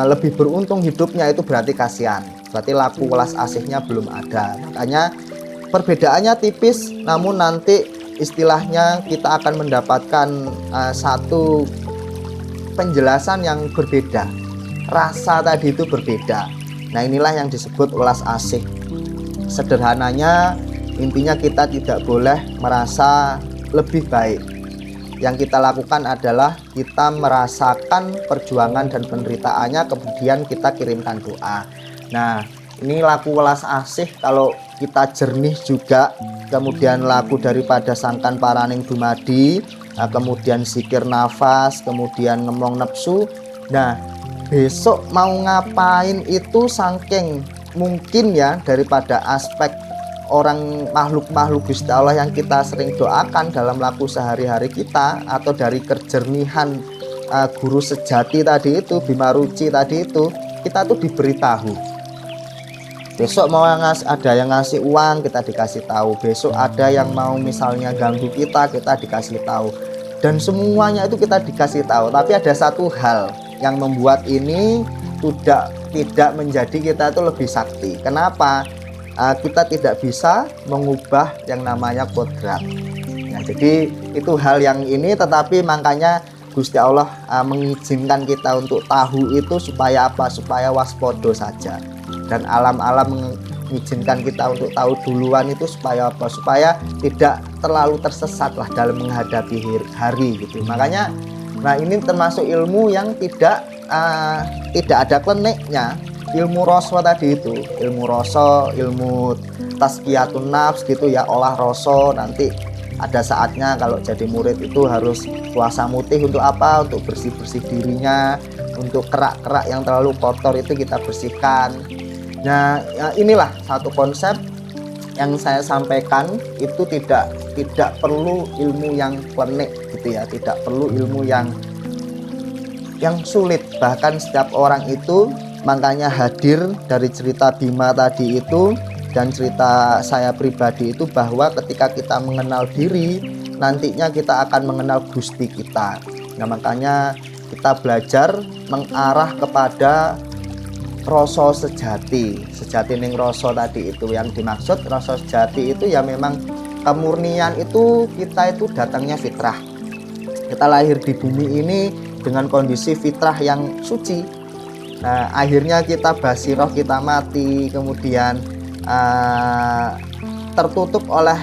lebih beruntung hidupnya, itu berarti kasihan, berarti laku welas asihnya belum ada. Makanya perbedaannya tipis, namun nanti istilahnya kita akan mendapatkan satu penjelasan yang berbeda. Rasa tadi itu berbeda. Nah inilah yang disebut welas asih. Sederhananya intinya kita tidak boleh merasa lebih baik. Yang kita lakukan adalah kita merasakan perjuangan dan penderitaannya, kemudian kita kirimkan doa. Nah ini laku welas asih kalau kita jernih juga, kemudian laku daripada sangkan paraning dumadi, kemudian zikir nafas, kemudian ngemong nepsu. Nah besok mau ngapain itu saking mungkin ya, daripada aspek orang makhluk-makhluk Gusti Allah yang kita sering doakan dalam laku sehari-hari kita, atau dari kejernihan guru sejati tadi itu, Bima Ruci tadi itu, kita tuh diberitahu. Besok mau ada yang ngasih uang, kita dikasih tahu. Besok ada yang mau misalnya ganggu kita dikasih tahu. Dan semuanya itu kita dikasih tahu. Tapi ada satu hal yang membuat ini tidak menjadi kita itu lebih sakti. Kenapa? Kita tidak bisa mengubah yang namanya kodrat. Nah, jadi itu hal yang ini, tetapi makanya Gusti Allah mengizinkan kita untuk tahu itu supaya apa? Supaya waspodo saja. Dan alam-alam mengizinkan kita untuk tahu duluan itu supaya apa? Supaya tidak terlalu tersesat lah dalam menghadapi hari gitu. Makanya nah ini termasuk ilmu yang tidak ada kliniknya. Ilmu rasa tadi itu, ilmu rasa, ilmu tazkiyatun nafs gitu ya, olah rasa. Nanti ada saatnya kalau jadi murid itu harus puasa mutih. Untuk apa? Untuk bersih-bersih dirinya, untuk kerak-kerak yang terlalu kotor itu kita bersihkan. Nah inilah satu konsep yang saya sampaikan, itu tidak perlu ilmu yang klinik gitu ya, tidak perlu ilmu yang sulit. Bahkan setiap orang itu, makanya hadir dari cerita Bima tadi itu dan cerita saya pribadi itu, bahwa ketika kita mengenal diri, nantinya kita akan mengenal Gusti kita. Nah makanya kita belajar mengarah kepada rasa sejati ning rasa tadi itu. Yang dimaksud rasa sejati itu ya memang kemurnian itu, kita itu datangnya fitrah. Kita lahir di bumi ini dengan kondisi fitrah yang suci. Nah akhirnya kita basiroh, kita mati, kemudian tertutup oleh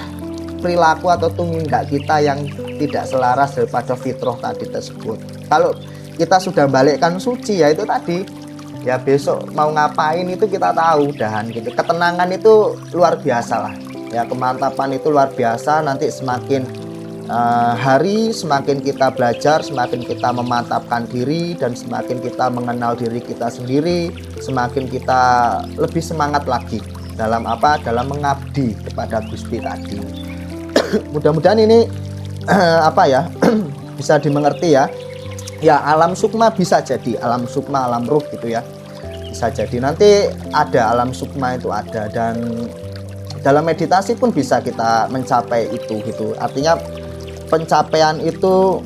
perilaku atau tumindak kita yang tidak selaras daripada fitrah tadi tersebut. Kalau kita sudah balikkan suci, ya itu tadi ya, besok mau ngapain itu kita tahu dahan gitu. Ketenangan itu luar biasa lah ya, kemantapan itu luar biasa. Nanti semakin hari semakin kita belajar, semakin kita memantapkan diri, dan semakin kita mengenal diri kita sendiri, semakin kita lebih semangat lagi dalam apa? Dalam mengabdi kepada Gusti tadi. Mudah-mudahan ini apa ya bisa dimengerti ya. Ya alam sukma bisa jadi alam sukma, alam ruh gitu ya, bisa jadi nanti ada alam sukma itu ada, dan dalam meditasi pun bisa kita mencapai itu gitu. Artinya pencapaian itu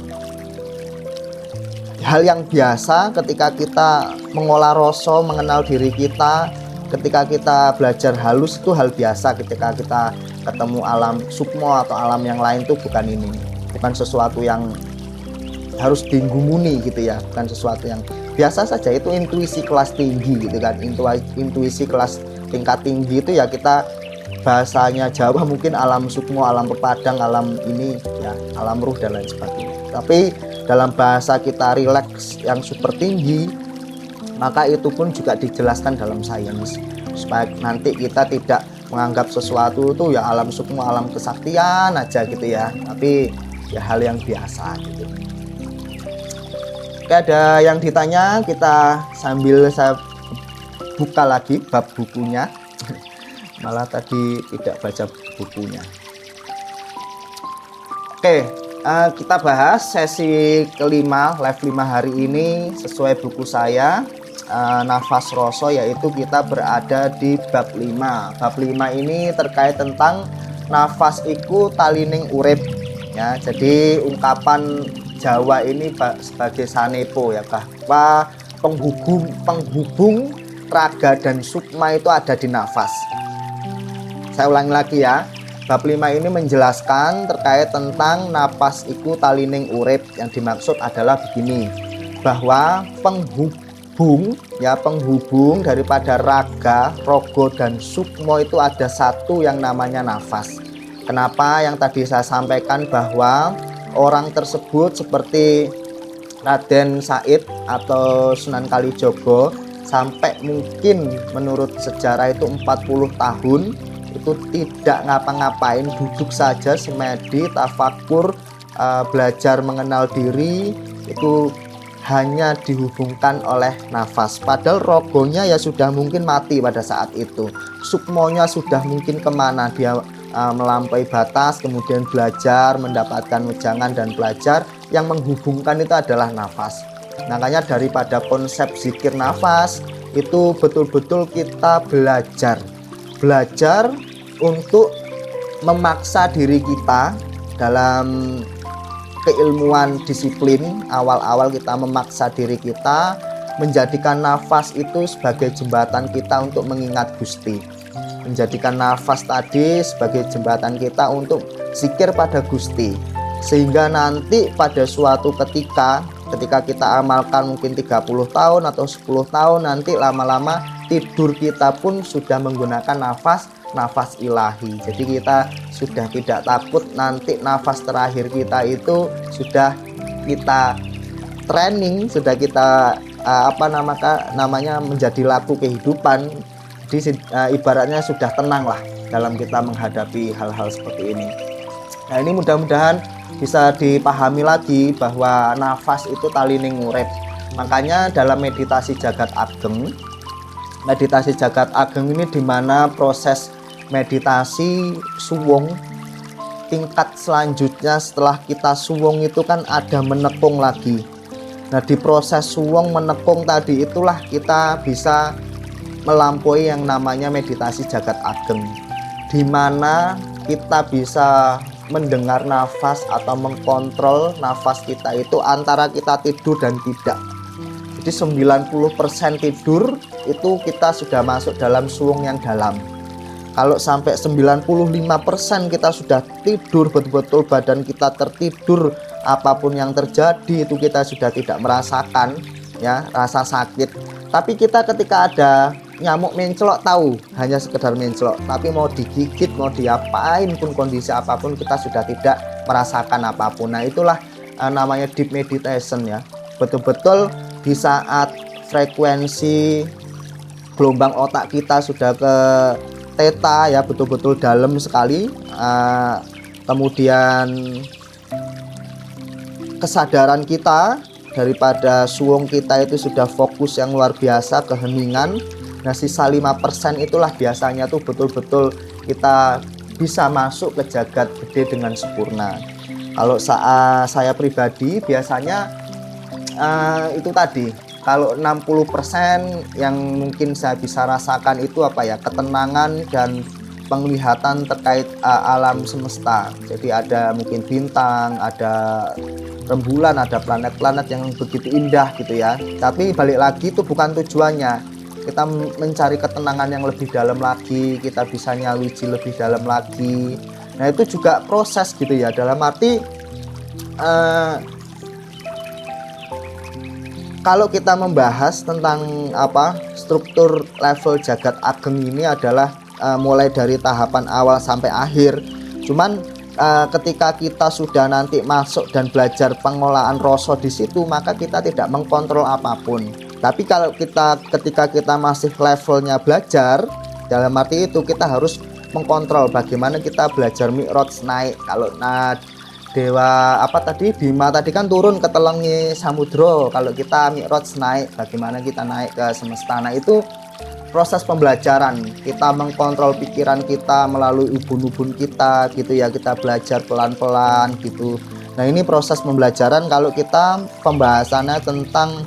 hal yang biasa ketika kita mengolah rasa, mengenal diri kita. Ketika kita belajar halus itu hal biasa. Ketika kita ketemu alam sukma atau alam yang lain itu bukan ini, bukan sesuatu yang harus digumuni gitu ya, bukan sesuatu yang biasa saja. Itu intuisi kelas tinggi gitu kan, intuisi kelas tingkat tinggi itu ya. Kita bahasanya Jawa mungkin alam sukma, alam pepadang, alam ini ya, alam ruh dan lain sebagainya. Tapi dalam bahasa kita rileks yang super tinggi, maka itu pun juga dijelaskan dalam sains, supaya nanti kita tidak menganggap sesuatu itu ya alam sukmo, alam kesaktian aja gitu ya, tapi ya hal yang biasa gitu. Oke, ada yang ditanya, kita sambil saya buka lagi bab bukunya. Malah tadi tidak baca bukunya. Oke, kita bahas sesi kelima live 5 hari ini sesuai buku saya, Nafas Rasa, yaitu kita berada di bab 5. Bab 5 ini terkait tentang nafas iku talining urip ya. Jadi ungkapan Jawa ini sebagai sanepo ya, bahwa penghubung raga dan sukma itu ada di nafas. Saya ulangi lagi ya. Bab 5 ini menjelaskan terkait tentang napas iku talining urip. Yang dimaksud adalah begini, bahwa penghubung daripada raga, rogo dan sukmo itu ada satu yang namanya nafas. Kenapa? Yang tadi saya sampaikan bahwa orang tersebut seperti Raden Said atau Sunan Kalijogo sampai mungkin menurut sejarah itu 40 tahun itu tidak ngapa-ngapain, duduk saja semedi tafakur, belajar mengenal diri, itu hanya dihubungkan oleh nafas. Padahal rogonya ya sudah mungkin mati pada saat itu, sukmonya sudah mungkin kemana, dia melampaui batas, kemudian belajar, mendapatkan wejangan dan belajar. Yang menghubungkan itu adalah nafas. Makanya daripada konsep zikir nafas itu betul-betul kita belajar untuk memaksa diri kita dalam keilmuan disiplin. Awal-awal kita memaksa diri kita menjadikan nafas itu sebagai jembatan kita untuk mengingat Gusti, menjadikan nafas tadi sebagai jembatan kita untuk zikir pada Gusti, sehingga nanti pada suatu ketika kita amalkan mungkin 30 tahun atau 10 tahun, nanti lama-lama tidur kita pun sudah menggunakan nafas ilahi. Jadi kita sudah tidak takut nanti nafas terakhir kita itu sudah kita training, sudah kita namanya menjadi laku kehidupan. Jadi ibaratnya sudah tenang lah dalam kita menghadapi hal-hal seperti ini. Nah, ini mudah-mudahan bisa dipahami lagi bahwa nafas itu talining urip. Makanya dalam meditasi jagat ageng ini dimana proses meditasi suwung tingkat selanjutnya setelah kita suwung itu kan ada menekung lagi. Nah, di proses suwung menekung tadi itulah kita bisa melampaui yang namanya meditasi jagat ageng, di mana kita bisa mendengar nafas atau mengkontrol nafas kita itu antara kita tidur dan tidak. Jadi 90% tidur itu kita sudah masuk dalam suwung yang dalam. Kalau sampai 95% kita sudah tidur betul-betul, badan kita tertidur, apapun yang terjadi itu kita sudah tidak merasakan ya rasa sakit. Tapi kita ketika ada nyamuk mencelok tahu hanya sekedar mencelok, tapi mau digigit, mau diapain pun, kondisi apapun kita sudah tidak merasakan apapun. Nah, itulah namanya deep meditation ya. Betul-betul di saat frekuensi gelombang otak kita sudah ke theta ya, betul-betul dalam sekali, kemudian kesadaran kita daripada suwung kita itu sudah fokus yang luar biasa, keheningan. Nah, sisa 5% itulah biasanya tuh betul-betul kita bisa masuk ke jagat gede dengan sempurna. Kalau saya pribadi biasanya itu tadi, kalau 60% yang mungkin saya bisa rasakan itu ketenangan dan penglihatan terkait alam semesta. Jadi ada mungkin bintang, ada rembulan, ada planet-planet yang begitu indah gitu ya. Tapi balik lagi itu bukan tujuannya. Kita mencari ketenangan yang lebih dalam lagi, kita bisa nyawiji lebih dalam lagi. Nah, itu juga proses gitu ya, dalam arti kalau kita membahas tentang struktur level jagat ageng ini adalah mulai dari tahapan awal sampai akhir. Cuman ketika kita sudah nanti masuk dan belajar pengolahan rasa di situ, maka kita tidak mengkontrol apapun. Tapi kalau ketika kita masih levelnya belajar, dalam arti itu kita harus mengkontrol bagaimana kita belajar mi'raj naik. Kalau dewa apa tadi, Bima tadi kan turun ke telengi samudra, kalau kita mi'raj naik, bagaimana kita naik ke semesta. Nah itu proses pembelajaran, kita mengkontrol pikiran kita melalui ubun-ubun kita gitu ya, kita belajar pelan-pelan gitu. Nah ini proses pembelajaran kalau kita pembahasannya tentang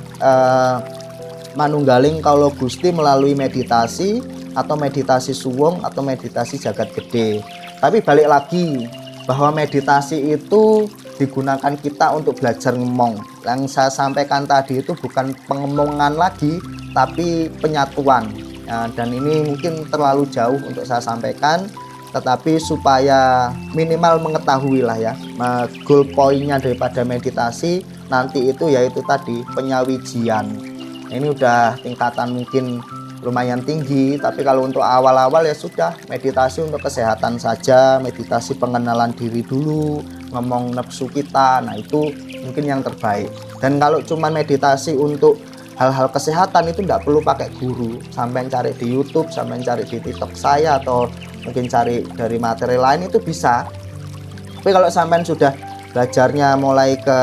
manunggaling kaulo Gusti melalui meditasi atau meditasi suwung atau meditasi jagat gede. Tapi balik lagi bahwa meditasi itu digunakan kita untuk belajar ngomong. Yang saya sampaikan tadi itu bukan pengemongan lagi, tapi penyatuan. Nah, dan ini mungkin terlalu jauh untuk saya sampaikan, tetapi supaya minimal mengetahui lah ya, goal pointnya daripada meditasi nanti itu yaitu tadi penyawijian. Ini udah tingkatan mungkin lumayan tinggi, tapi kalau untuk awal-awal ya sudah meditasi untuk kesehatan saja, meditasi pengenalan diri dulu, ngomong nafsu kita, nah itu mungkin yang terbaik. Dan kalau cuma meditasi untuk hal-hal kesehatan itu tidak perlu pakai guru, sampai cari di YouTube, sampai cari di TikTok saya, atau mungkin cari dari materi lain itu bisa. Tapi kalau sampai sudah belajarnya mulai ke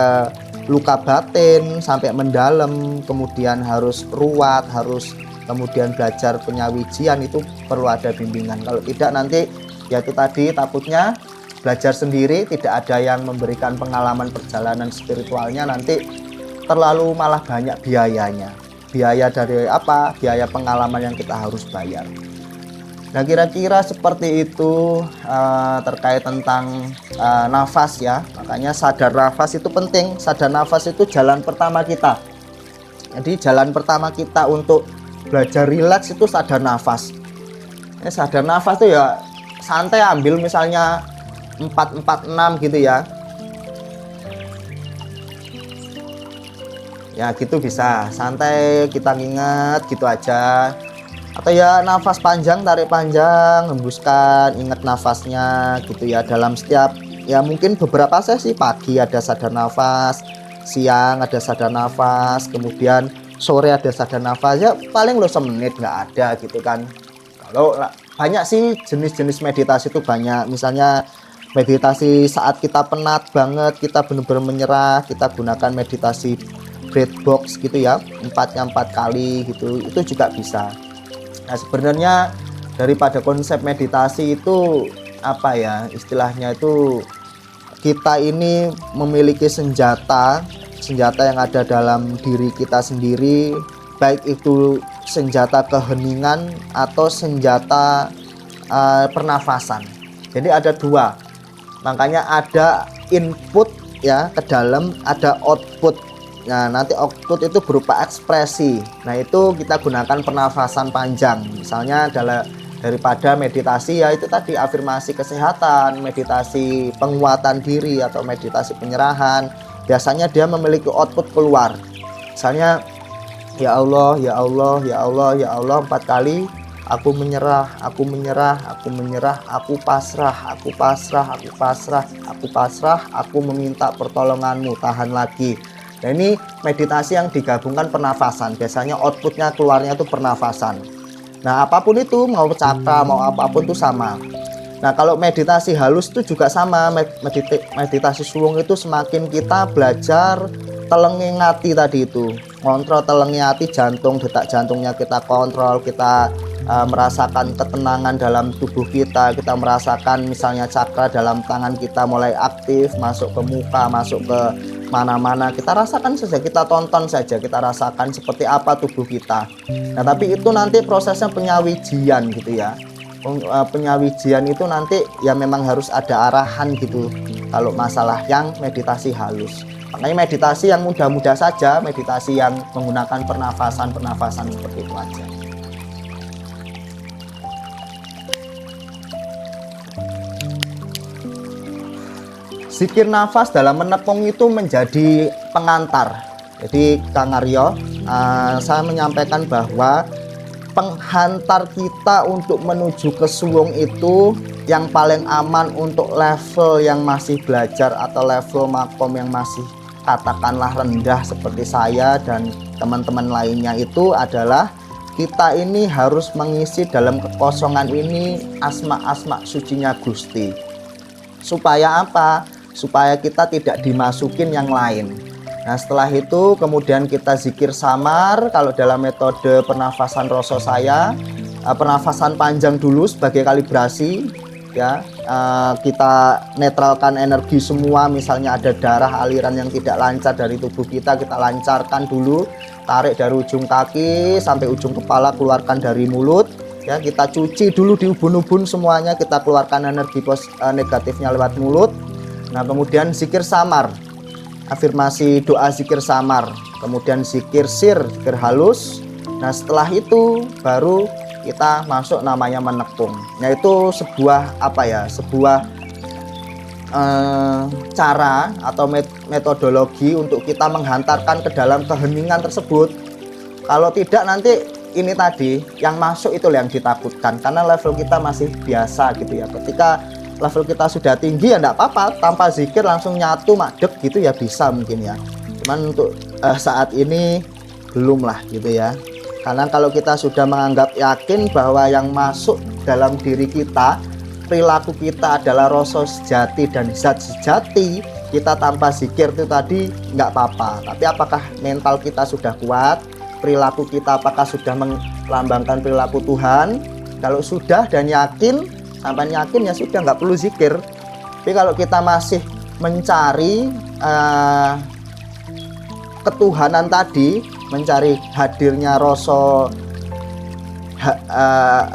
luka batin sampai mendalam, kemudian harus ruwat, harus kemudian belajar penyawijian, itu perlu ada bimbingan. Kalau tidak nanti ya itu tadi, takutnya belajar sendiri, tidak ada yang memberikan pengalaman perjalanan spiritualnya, nanti terlalu malah banyak biayanya. Biaya dari apa? Biaya pengalaman yang kita harus bayar. Nah kira-kira seperti itu terkait tentang nafas ya. Makanya sadar nafas itu penting. Sadar nafas itu jalan pertama kita. Jadi jalan pertama kita untuk belajar rileks itu sadar nafas. Sadar nafas itu ya santai, ambil misalnya 4-4-6 gitu ya. Ya gitu bisa, santai kita ingat gitu aja. Atau ya nafas panjang, tarik panjang, hembuskan, ingat nafasnya gitu ya. Dalam setiap ya mungkin beberapa sesi, pagi ada sadar nafas, siang ada sadar nafas, kemudian sore ada sadar nafas, ya paling lo semenit nggak ada gitu kan. Kalau banyak sih jenis-jenis meditasi itu banyak, misalnya meditasi saat kita penat banget, kita benar-benar menyerah, kita gunakan meditasi breath box gitu ya, 4 kali gitu, itu juga bisa. Nah sebenarnya daripada konsep meditasi itu apa ya istilahnya, itu kita ini memiliki senjata yang ada dalam diri kita sendiri, baik itu senjata keheningan atau senjata pernafasan. Jadi ada dua, makanya ada input ya ke dalam, ada output. Nah nanti output itu berupa ekspresi. Nah itu kita gunakan pernafasan panjang. Misalnya daripada meditasi ya itu tadi, afirmasi kesehatan, meditasi penguatan diri atau meditasi penyerahan, biasanya dia memiliki output keluar. Misalnya ya Allah, ya Allah, ya Allah, ya Allah 4 kali. Aku menyerah, aku menyerah, aku menyerah, aku pasrah, aku pasrah, aku pasrah, aku pasrah, aku meminta pertolonganmu, tahan lagi. Nah ini meditasi yang digabungkan pernafasan, biasanya outputnya keluarnya itu pernafasan. Nah apapun itu, mau cakra, mau apapun itu sama. Nah kalau meditasi halus itu juga sama, meditasi suwung itu semakin kita belajar telengi hati tadi itu, kontrol telengi hati, jantung, detak jantungnya kita kontrol, kita merasakan ketenangan dalam tubuh kita, kita merasakan misalnya cakra dalam tangan kita mulai aktif, masuk ke muka, masuk ke mana-mana, kita rasakan saja, kita tonton saja, kita rasakan seperti apa tubuh kita. Nah tapi itu nanti prosesnya penyawijian gitu ya. Penyawijian itu nanti ya memang harus ada arahan gitu kalau masalah yang meditasi halus. Makanya meditasi yang mudah-mudah saja, meditasi yang menggunakan pernafasan seperti itu aja. Zikir nafas dalam menepung itu menjadi pengantar. Jadi Kang Aryo, saya menyampaikan bahwa penghantar kita untuk menuju ke suwung itu yang paling aman untuk level yang masih belajar atau level makom yang masih katakanlah rendah seperti saya dan teman-teman lainnya, itu adalah kita ini harus mengisi dalam kekosongan ini asma-asma sucinya Gusti. Supaya apa? Supaya kita tidak dimasukin yang lain. Nah setelah itu kemudian kita zikir samar. Kalau dalam metode pernafasan rasa saya, pernafasan panjang dulu sebagai kalibrasi ya. Kita netralkan energi semua, misalnya ada darah aliran yang tidak lancar dari tubuh kita lancarkan dulu. Tarik dari ujung kaki sampai ujung kepala, keluarkan dari mulut ya. Kita cuci dulu di ubun-ubun semuanya, kita keluarkan energi negatifnya lewat mulut. Nah kemudian zikir samar, afirmasi doa zikir samar, kemudian zikir sir, zikir halus. Nah setelah itu baru kita masuk namanya menepung. Nah itu sebuah sebuah cara atau metodologi untuk kita menghantarkan ke dalam keheningan tersebut. Kalau tidak nanti ini tadi yang masuk itu yang ditakutkan, karena level kita masih biasa gitu ya. Ketika level kita sudah tinggi ya enggak apa-apa, tanpa zikir langsung nyatu madeg gitu ya bisa mungkin ya. Cuman untuk saat ini belum lah gitu ya. Karena kalau kita sudah menganggap yakin bahwa yang masuk dalam diri kita, perilaku kita adalah rasa sejati dan zat sejati, kita tanpa zikir itu tadi nggak apa-apa. Tapi apakah mental kita sudah kuat? Perilaku kita apakah sudah melambangkan perilaku Tuhan? Kalau sudah dan yakin, sampai yakin ya sudah, nggak perlu zikir. Tapi kalau kita masih mencari ketuhanan tadi, mencari hadirnya rasa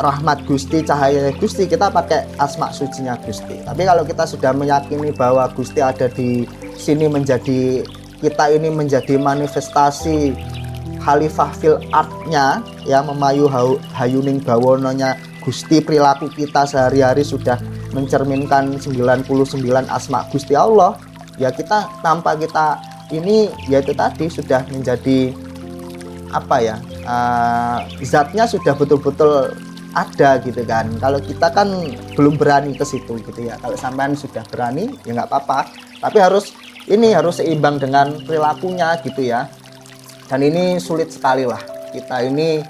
rahmat Gusti, cahaya Gusti, kita pakai asma sucinya Gusti. Tapi kalau kita sudah meyakini bahwa Gusti ada di sini, kita ini menjadi manifestasi Khalifah fil artnya ya, memayu hayuning bawononya Gusti, perilaku kita sehari-hari sudah mencerminkan 99 asma Gusti Allah ya. Kita tanpa kita ini yaitu tadi sudah menjadi zatnya sudah betul-betul ada gitu kan. Kalau kita kan belum berani ke situ gitu ya. Kalau sampean sudah berani ya nggak apa-apa, tapi harus seimbang dengan perilakunya gitu ya. Dan ini sulit sekali lah kita ini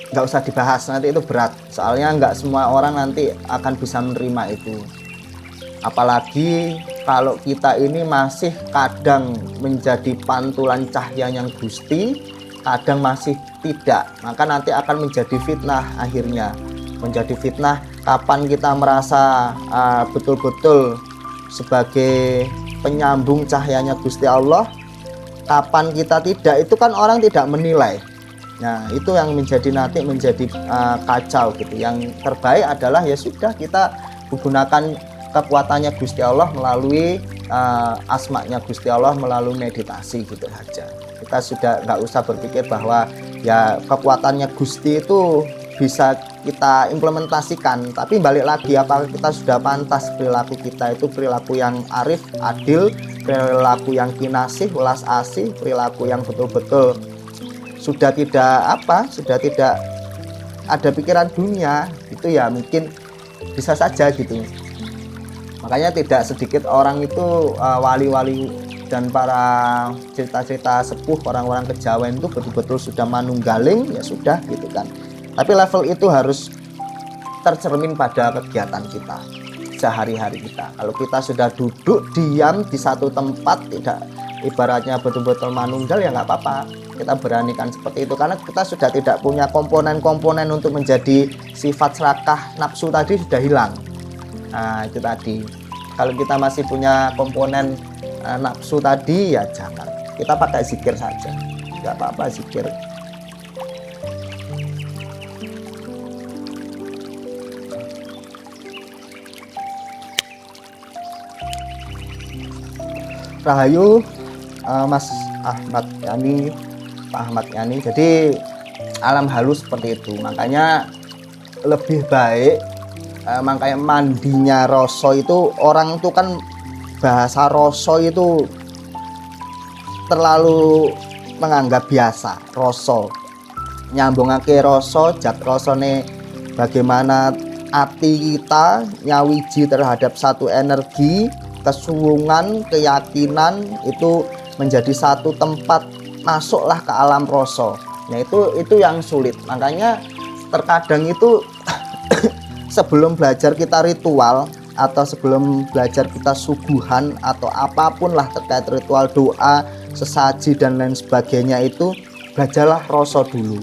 nggak usah dibahas, nanti itu berat, soalnya nggak semua orang nanti akan bisa menerima itu. Apalagi kalau kita ini masih kadang menjadi pantulan cahaya yang Gusti, kadang masih tidak, maka nanti akan menjadi fitnah. Akhirnya menjadi fitnah kapan kita merasa betul-betul sebagai penyambung cahayanya Gusti Allah, kapan kita tidak, itu kan orang tidak menilai. Nah itu yang nanti menjadi kacau gitu. Yang terbaik adalah ya sudah, kita menggunakan kekuatannya Gusti Allah melalui asmanya Gusti Allah, melalui meditasi gitu saja. Kita sudah nggak usah berpikir bahwa ya kekuatannya Gusti itu bisa kita implementasikan. Tapi balik lagi, apakah kita sudah pantas perilaku kita itu perilaku yang arif, adil, perilaku yang kinasih, welas asih, perilaku yang betul-betul sudah tidak ada pikiran dunia itu ya, mungkin bisa saja gitu. Makanya tidak sedikit orang itu wali-wali dan para cerita-cerita sepuh orang-orang kejawen itu betul-betul sudah manunggaling ya sudah gitu kan. Tapi level itu harus tercermin pada kegiatan kita sehari-hari kita. Kalau kita sudah duduk diam di satu tempat, tidak ibaratnya betul-betul manunggal ya nggak apa-apa, kita beranikan seperti itu, karena kita sudah tidak punya komponen-komponen untuk menjadi sifat serakah nafsu tadi sudah hilang. Nah itu tadi, kalau kita masih punya komponen nafsu tadi ya jangan, kita pakai zikir saja, nggak apa-apa zikir. Rahayu Mas Ahmad Yani, Pak Ahmad Yani. Jadi alam halus seperti itu, makanya lebih baik makanya mandinya rasa itu, orang itu kan bahasa rasa itu terlalu menganggap biasa. Rasa nyambungake rasa, jat rasane bagaimana hati kita nyawiji terhadap satu energi kesuwungan, keyakinan itu menjadi satu tempat, masuklah ke alam rasa. Nah itu yang sulit. Makanya terkadang itu sebelum belajar kita ritual atau sebelum belajar kita suguhan atau apapun lah terkait ritual doa, sesaji dan lain sebagainya, itu belajarlah rasa dulu.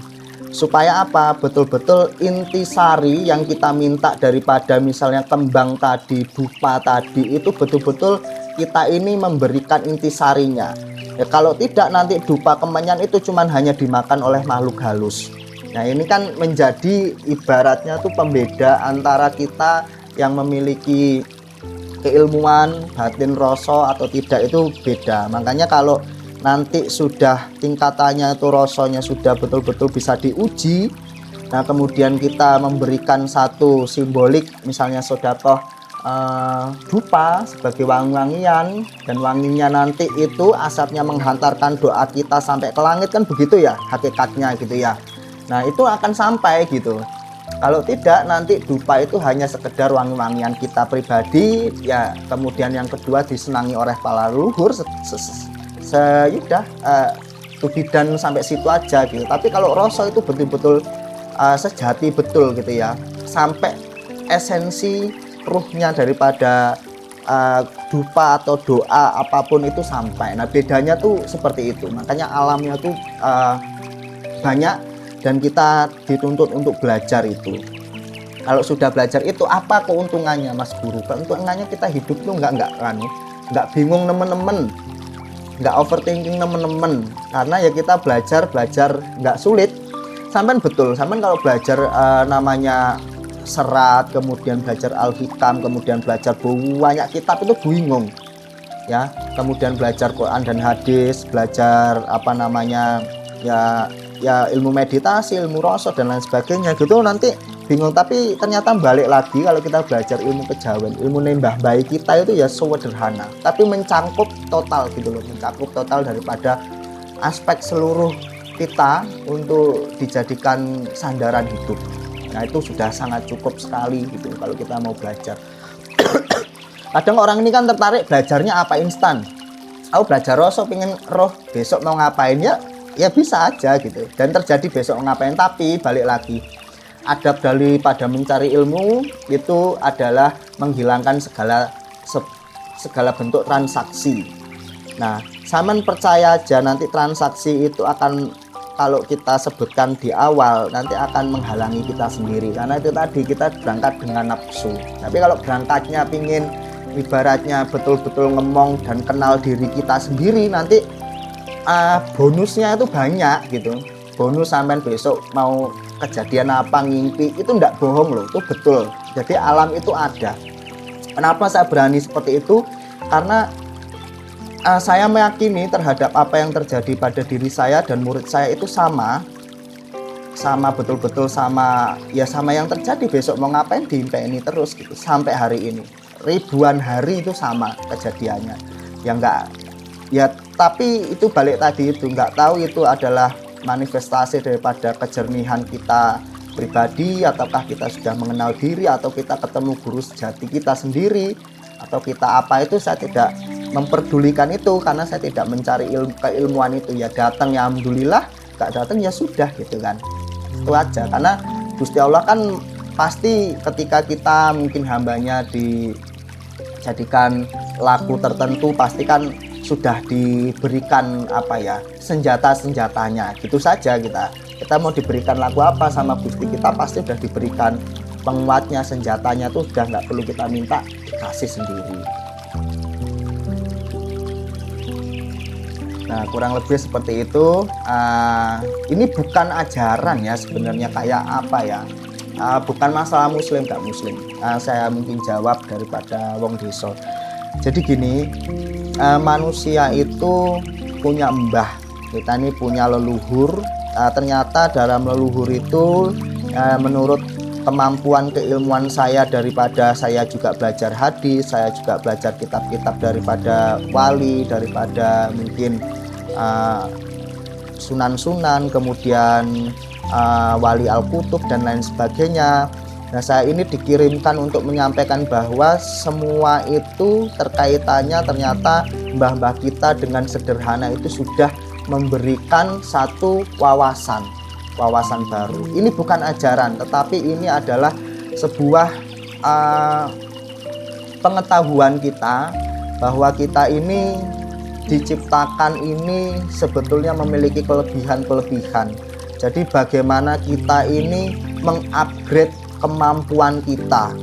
Supaya apa? Betul-betul intisari yang kita minta daripada misalnya kembang tadi, dupa tadi, itu betul-betul kita ini memberikan intisarinya. Ya, kalau tidak nanti dupa kemenyan itu cuman hanya dimakan oleh makhluk halus. Nah ini kan menjadi ibaratnya tuh pembeda antara kita yang memiliki keilmuan batin rasa atau tidak, itu beda. Makanya kalau nanti sudah tingkatannya itu rasanya sudah betul-betul bisa diuji, nah kemudian kita memberikan satu simbolik, misalnya sedekah dupa sebagai wangi-wangian, dan wanginya nanti itu asapnya menghantarkan doa kita sampai ke langit, kan begitu ya hakikatnya gitu ya. Nah itu akan sampai gitu. Kalau tidak nanti dupa itu hanya sekedar wangi-wangian kita pribadi ya, kemudian yang kedua disenangi oleh para leluhur seyudah tubidan sampai situ aja gitu. Tapi kalau rasa itu betul-betul sejati betul gitu ya, sampai esensi ruhnya daripada dupa atau doa apapun itu sampai. Nah bedanya tuh seperti itu. Makanya alamnya tuh banyak dan kita dituntut untuk belajar itu. Kalau sudah belajar itu apa keuntungannya Mas Guru? Keuntungannya kita hidup tuh nggak bingung temen-temen, nggak overthinking temen-temen, karena ya kita belajar nggak sulit. Sampai betul, sampai kalau belajar namanya serat, kemudian belajar al-hikam, kemudian belajar banyak kitab itu bingung ya. Kemudian belajar Quran dan hadis, belajar apa namanya ya ilmu meditasi, ilmu rasa dan lain sebagainya gitu, nanti bingung. Tapi ternyata balik lagi kalau kita belajar ilmu kejawen, ilmu nembah bayi kita itu ya sederhana, tapi mencangkup total gitu loh, mencangkup total daripada aspek seluruh kita untuk dijadikan sandaran hidup. Nah itu sudah sangat cukup sekali gitu kalau kita mau belajar. Kadang orang ini kan tertarik belajarnya apa instan. Aku belajar rasa pengen roh besok mau ngapain ya bisa aja gitu, dan terjadi besok ngapain. Tapi balik lagi, adab daripada mencari ilmu itu adalah menghilangkan segala bentuk transaksi. Nah sampean percaya aja nanti transaksi itu akan, kalau kita sebutkan di awal, nanti akan menghalangi kita sendiri, karena itu tadi kita berangkat dengan nafsu. Tapi kalau berangkatnya pingin ibaratnya betul-betul ngemong dan kenal diri kita sendiri, nanti bonusnya itu banyak gitu. Bonus sampean besok mau kejadian apa, ngimpi, itu enggak bohong loh, itu betul. Jadi alam itu ada. Kenapa saya berani seperti itu? Karena saya meyakini terhadap apa yang terjadi pada diri saya dan murid saya itu sama betul-betul sama yang terjadi. Besok mau ngapain diimpeni terus gitu sampai hari ini, ribuan hari itu sama kejadiannya. Tapi itu balik tadi, itu nggak tahu itu adalah manifestasi daripada kejernihan kita pribadi, ataukah kita sudah mengenal diri, atau kita ketemu guru sejati kita sendiri, atau kita apa, itu saya tidak memperdulikan itu, karena saya tidak mencari keilmuan itu. Ya datang ya alhamdulillah, nggak datang ya sudah gitu kan, itu aja. Karena Gusti Allah kan pasti ketika kita mungkin hambanya dijadikan laku tertentu, pasti kan sudah diberikan senjata-senjatanya gitu saja. Kita mau diberikan lagu apa sama Gusti kita, pasti sudah diberikan penguatnya, senjatanya tuh sudah nggak perlu kita minta, dikasih sendiri. Nah kurang lebih seperti itu. Ini bukan ajaran ya sebenarnya, kayak apa ya, bukan masalah muslim gak muslim. Saya mungkin jawab daripada wong desa. Jadi gini, manusia itu punya mbah, kita ini punya leluhur. Ternyata dalam leluhur itu menurut kemampuan keilmuan saya, daripada saya juga belajar hadis, saya juga belajar kitab-kitab daripada wali, daripada mungkin sunan-sunan, kemudian wali al-kutub dan lain sebagainya. Nah, saya ini dikirimkan untuk menyampaikan bahwa semua itu terkaitannya ternyata mbah-mbah kita dengan sederhana itu sudah memberikan satu wawasan baru. Ini bukan ajaran, tetapi ini adalah sebuah pengetahuan kita bahwa kita ini diciptakan ini sebetulnya memiliki kelebihan-kelebihan. Jadi bagaimana kita ini mengupgrade kemampuan kita.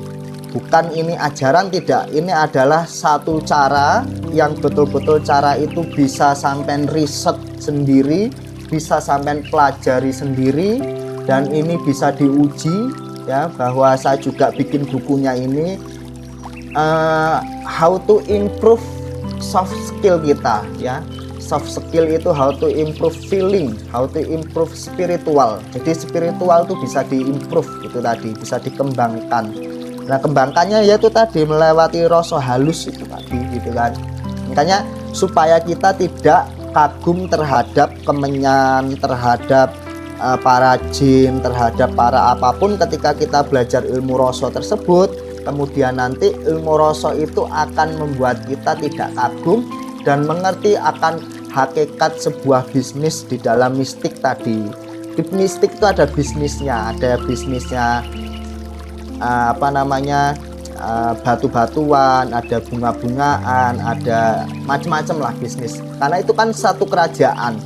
Bukan ini ajaran, tidak, ini adalah satu cara yang betul-betul cara itu bisa sampai riset sendiri, bisa sampai pelajari sendiri, dan ini bisa diuji ya, bahwa saya juga bikin bukunya ini how to improve soft skill kita ya. Soft skill itu how to improve feeling, how to improve spiritual. Jadi spiritual itu bisa diimprove, itu tadi bisa dikembangkan. Nah, kembangkannya yaitu tadi melewati rasa halus itu tadi gitu kan. Makanya supaya kita tidak kagum terhadap kemenyan, terhadap para jin, terhadap para apapun ketika kita belajar ilmu rasa tersebut, kemudian nanti ilmu rasa itu akan membuat kita tidak kagum dan mengerti akan hakikat sebuah bisnis di dalam mistik tadi. Di mistik itu ada bisnisnya, batu-batuan, ada bunga-bungaan, ada macam-macam lah bisnis. Karena itu kan satu kerajaan,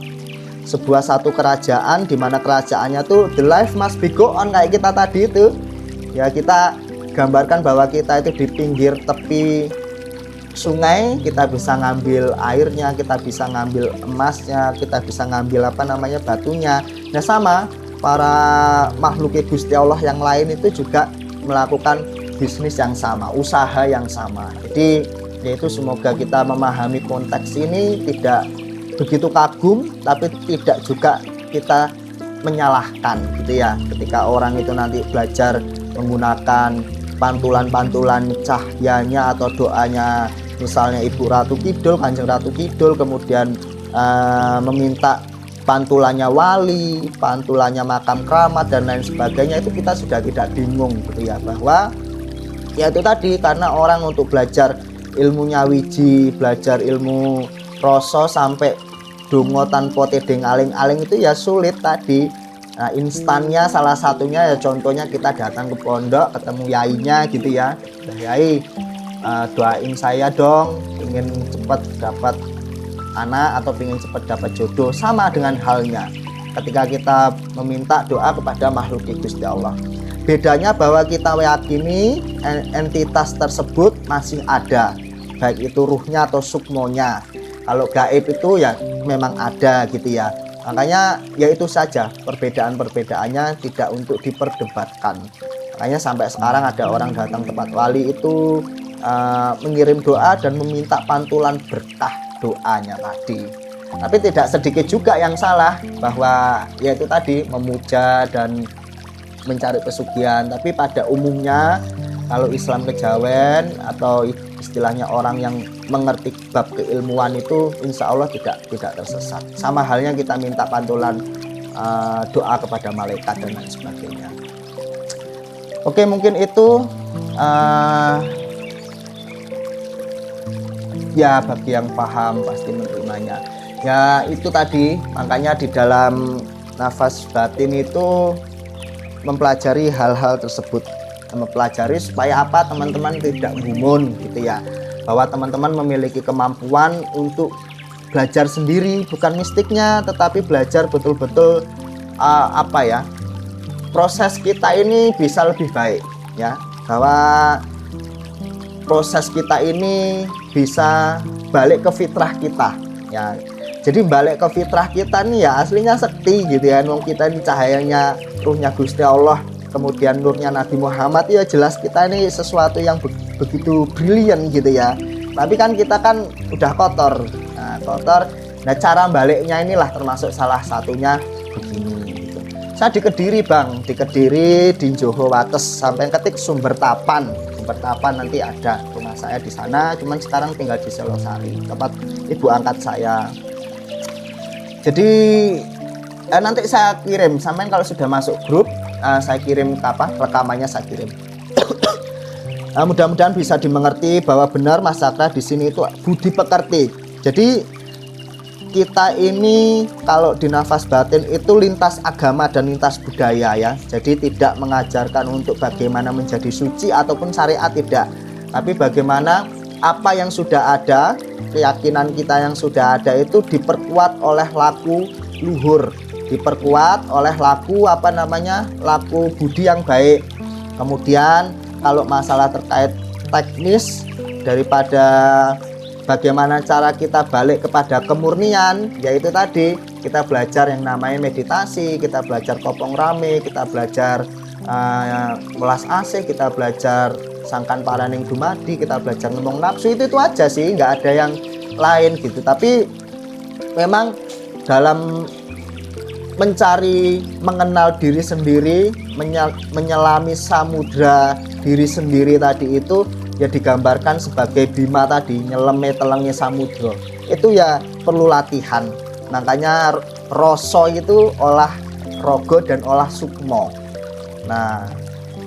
satu kerajaan di mana kerajaannya tuh the life must be go on kayak kita tadi itu. Ya, kita gambarkan bahwa kita itu di pinggir tepi sungai, kita bisa ngambil airnya, kita bisa ngambil emasnya, kita bisa ngambil batunya. Nah, sama para makhluk Gusti Allah yang lain itu juga melakukan bisnis yang sama, usaha yang sama. Jadi yaitu semoga kita memahami konteks ini, tidak begitu kagum tapi tidak juga kita menyalahkan gitu ya, ketika orang itu nanti belajar menggunakan pantulan-pantulan cahyanya atau doanya, misalnya Ibu Ratu Kidul, Kanjeng Ratu Kidul, kemudian meminta pantulannya wali, pantulannya makam keramat dan lain sebagainya, itu kita sudah tidak bingung gitu ya, bahwa ya itu tadi, karena orang untuk belajar ilmunya wiji, belajar ilmu rasa sampai dongo tanpa tedeng aling-aling itu ya sulit tadi. Nah, instannya salah satunya ya contohnya kita datang ke pondok, ketemu yainya gitu ya, yai doain saya dong, ingin cepat dapat anak atau ingin cepat dapat jodoh. Sama dengan halnya ketika kita meminta doa kepada makhluk Gusti Allah. Bedanya bahwa kita meyakini entitas tersebut masih ada, baik itu ruhnya atau sukmonya. Kalau gaib itu ya memang ada gitu ya. Makanya ya itu saja, perbedaan-perbedaannya tidak untuk diperdebatkan. Makanya sampai sekarang ada orang datang tempat wali itu mengirim doa dan meminta pantulan berkah doanya tadi. Tapi tidak sedikit juga yang salah, bahwa ya itu tadi memuja dan mencari pesugihan. Tapi pada umumnya kalau Islam kejawen atau istilahnya orang yang mengerti bab keilmuan itu insya Allah tidak tersesat. Sama halnya kita minta pantulan doa kepada malaikat dan lain sebagainya. Oke, mungkin itu ya bagi yang paham pasti menerimanya. Ya itu tadi, makanya di dalam nafas batin itu mempelajari hal-hal tersebut, mempelajari supaya apa, teman-teman tidak gumun gitu ya, bahwa teman-teman memiliki kemampuan untuk belajar sendiri, bukan mistiknya tetapi belajar betul-betul proses kita ini bisa lebih baik ya, bahwa proses kita ini bisa balik ke fitrah kita ya. Jadi balik ke fitrah kita nih ya, aslinya sekti gitu ya. Wong kita ini cahayanya ruhnya Gusti Allah, kemudian nurnya Nabi Muhammad, ya jelas kita ini sesuatu yang begitu brilian gitu ya. Tapi kan kita kan udah kotor. Nah, cara baliknya inilah termasuk salah satunya begini gitu. Saya di Kediri Bang, di Kediri, di Joho Wates, sampai ketik Sumber Tapan nanti ada rumah saya di sana. Cuman sekarang tinggal di Selosari, tempat ibu angkat saya. Jadi nanti saya kirim sampai kalau sudah masuk grup saya kirim rekamannya saya kirim. Mudah-mudahan bisa dimengerti bahwa benar Mas Cakra di sini itu budi pekerti. Jadi kita ini kalau di nafas batin itu lintas agama dan lintas budaya ya. Jadi tidak mengajarkan untuk bagaimana menjadi suci ataupun syariat, tidak. Tapi bagaimana apa yang sudah ada, keyakinan kita yang sudah ada itu diperkuat oleh laku luhur, diperkuat oleh laku laku budi yang baik. Kemudian kalau masalah terkait teknis daripada bagaimana cara kita balik kepada kemurnian, yaitu tadi kita belajar yang namanya meditasi, kita belajar kopong rame, kita belajar melas asih, kita belajar sangkan paraning dumadi, kita belajar ngomong nafsu, itu aja sih, nggak ada yang lain gitu. Tapi memang dalam mencari mengenal diri sendiri, menyelami samudra diri sendiri tadi itu ya digambarkan sebagai Bima tadi, nyeleme telengnya samudra. Itu ya perlu latihan. Makanya rasa itu olah rogo dan olah sukmo. Nah,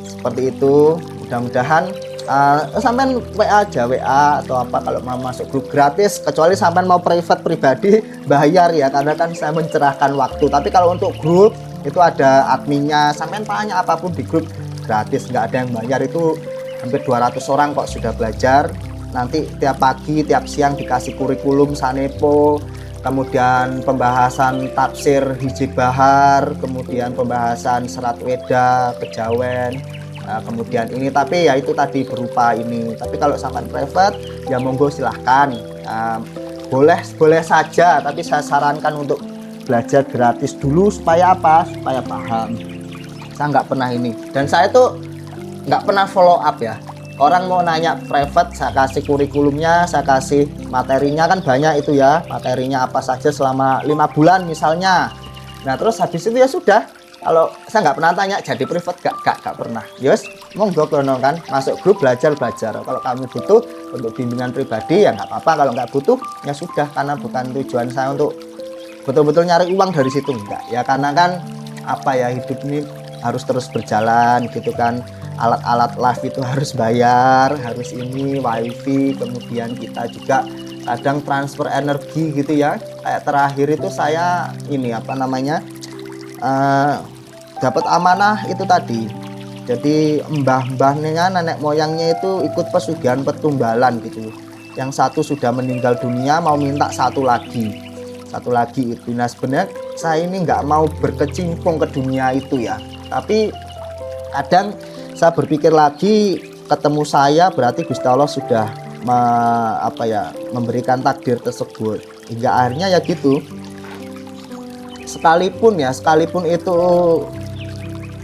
seperti itu. Mudah-mudahan sampean WA aja, WA atau apa kalau mau masuk grup gratis, kecuali sampean mau private pribadi bayar ya, karena kan saya mencerahkan waktu. Tapi kalau untuk grup itu ada adminnya, sampean tanya apapun di grup gratis, nggak ada yang bayar. Itu hampir 200 orang kok sudah belajar. Nanti tiap pagi, tiap siang dikasih kurikulum Sanepo, kemudian pembahasan tafsir Hiji Bahar, kemudian pembahasan Serat Weda, Kejawen, kemudian ini. Tapi ya itu tadi berupa ini. Tapi kalau sampai private ya monggo silahkan, boleh saja. Tapi saya sarankan untuk belajar gratis dulu supaya apa? Supaya paham. Saya nggak pernah ini, dan saya tuh nggak pernah follow up ya. Orang mau nanya private, saya kasih kurikulumnya, saya kasih materinya, kan banyak itu ya, materinya apa saja selama 5 bulan misalnya. Nah terus habis itu ya sudah. Kalau saya nggak pernah tanya jadi private, gak pernah. Yos, monggo kono kan, masuk grup belajar. Kalau kamu butuh untuk bimbingan pribadi ya nggak apa-apa. Kalau nggak butuh ya sudah, karena bukan tujuan saya untuk betul-betul nyari uang dari situ, enggak ya. Karena kan hidup ini harus terus berjalan gitu kan. Alat-alat live itu harus bayar, harus ini wifi, kemudian kita juga kadang transfer energi gitu ya. Kayak terakhir itu saya ini dapat amanah itu tadi. Jadi mbah-mbahnya, nenek moyangnya itu ikut pesugihan petumbalan gitu. Yang satu sudah meninggal dunia, mau minta satu lagi itu. Nah sebenarnya saya ini nggak mau berkecimpung ke dunia itu ya. Tapi kadang saya berpikir lagi, ketemu saya berarti Gusti Allah sudah memberikan takdir tersebut. Hingga akhirnya ya gitu. Sekalipun itu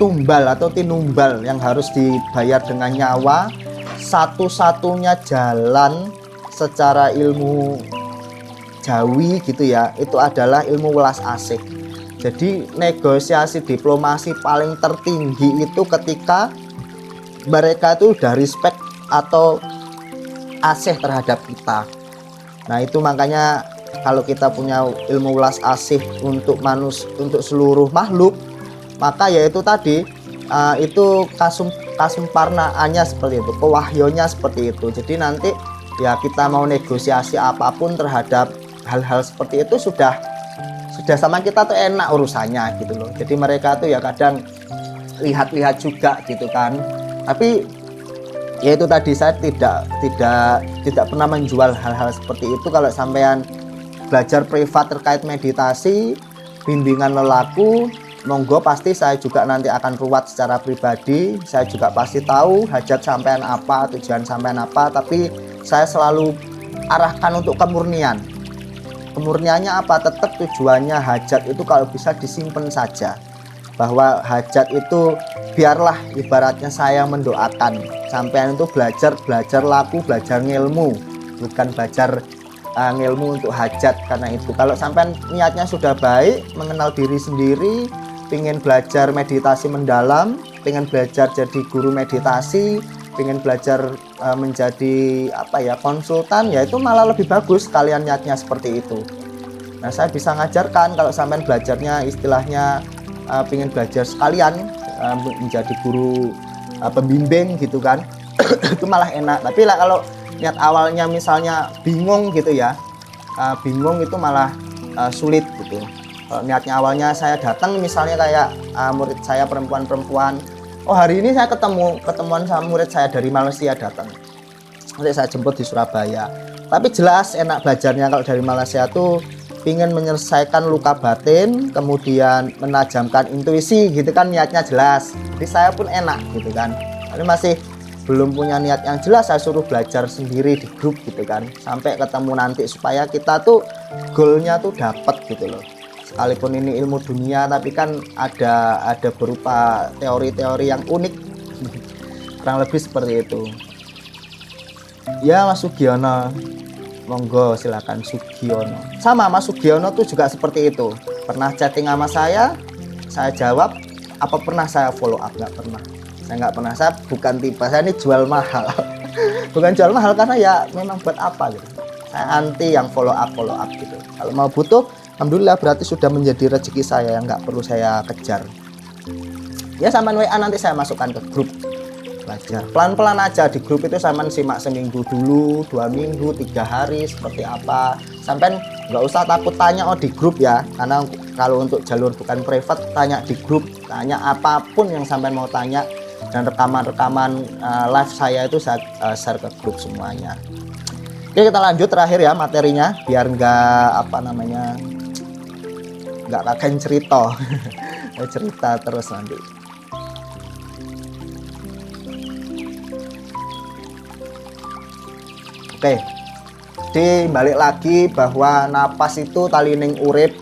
tumbal atau tinumbal yang harus dibayar dengan nyawa, satu-satunya jalan secara ilmu Jawi gitu ya, itu adalah ilmu welas asih. Jadi negosiasi diplomasi paling tertinggi itu ketika mereka itu udah respect atau asih terhadap kita. Nah itu makanya kalau kita punya ilmu welas asih untuk seluruh makhluk, maka ya itu tadi itu kasumparnaannya seperti itu, pewahyonya seperti itu. Jadi nanti ya kita mau negosiasi apapun terhadap hal-hal seperti itu sudah sama kita tuh enak urusannya gitu loh. Jadi mereka tuh ya kadang lihat-lihat juga gitu kan. Tapi ya itu tadi, saya tidak pernah menjual hal-hal seperti itu. Kalau sampean belajar privat terkait meditasi, bimbingan lelaku, monggo, pasti saya juga nanti akan ruwat secara pribadi. Saya juga pasti tahu hajat sampean apa, tujuan sampean apa, tapi saya selalu arahkan untuk kemurnian. Kemurniannya apa? Tetap tujuannya hajat itu kalau bisa disimpan saja. Bahwa hajat itu biarlah ibaratnya saya mendoakan sampean itu belajar laku, belajar ngilmu, bukan belajar ngilmu untuk hajat. Karena itu kalau sampean niatnya sudah baik, mengenal diri sendiri, pengen belajar meditasi mendalam, pengen belajar jadi guru meditasi, pengen belajar menjadi konsultan, ya itu malah lebih bagus kalian niatnya seperti itu. Nah saya bisa ngajarkan kalau sampean belajarnya istilahnya pengen belajar sekalian menjadi guru pembimbing gitu kan. Itu malah enak. Tapi lah kalau niat awalnya misalnya bingung gitu ya, bingung itu malah sulit gitu. Kalau niatnya awalnya saya datang misalnya kayak murid saya perempuan-perempuan, oh hari ini saya ketemuan sama murid saya dari Malaysia datang, nanti saya jemput di Surabaya. Tapi jelas enak belajarnya kalau dari Malaysia tuh ingin menyelesaikan luka batin, kemudian menajamkan intuisi gitu kan, niatnya jelas. Jadi saya pun enak gitu kan. Tapi masih belum punya niat yang jelas, saya suruh belajar sendiri di grup gitu kan, sampai ketemu nanti supaya kita tuh goalnya tuh dapat gitu loh. Sekalipun ini ilmu dunia, tapi kan ada berupa teori-teori yang unik. Kurang lebih seperti itu. Ya Mas Sugiono, monggo silakan Sugiono. Sama Mas Sugiono tuh juga seperti itu. Pernah chatting sama saya jawab. Apa pernah saya follow up? Nggak pernah. Saya nggak pernah. Saya bukan tipe, saya ini jual mahal. Bukan jual mahal karena ya memang buat apa gitu. Saya anti yang follow up gitu. Kalau mau butuh, alhamdulillah berarti sudah menjadi rezeki saya yang nggak perlu saya kejar. Ya sampai WA nanti saya masukkan ke grup belajar. Pelan-pelan aja di grup itu, sampai simak seminggu dulu, 2 minggu, 3 hari seperti apa. Sampai nggak usah takut tanya di grup ya, karena kalau untuk jalur bukan private, tanya di grup, tanya apapun yang sampai mau tanya, dan rekaman live saya itu saya share ke grup semuanya. Oke, kita lanjut terakhir ya materinya, biar nggak nggak kakek cerita. Cerita terus nanti. Oke, jadi balik lagi bahwa napas itu tali ning urip,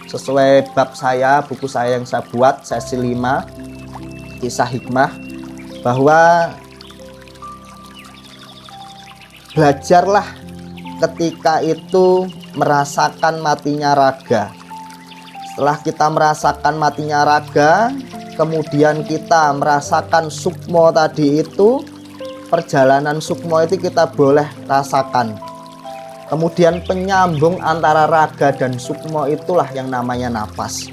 sesuai bab saya, buku saya yang saya buat, sesi 5 kisah hikmah, bahwa belajarlah ketika itu merasakan matinya raga. Setelah kita merasakan matinya raga, kemudian kita merasakan sukmo tadi itu, perjalanan sukmo itu kita boleh rasakan. Kemudian penyambung antara raga dan sukmo itulah yang namanya napas.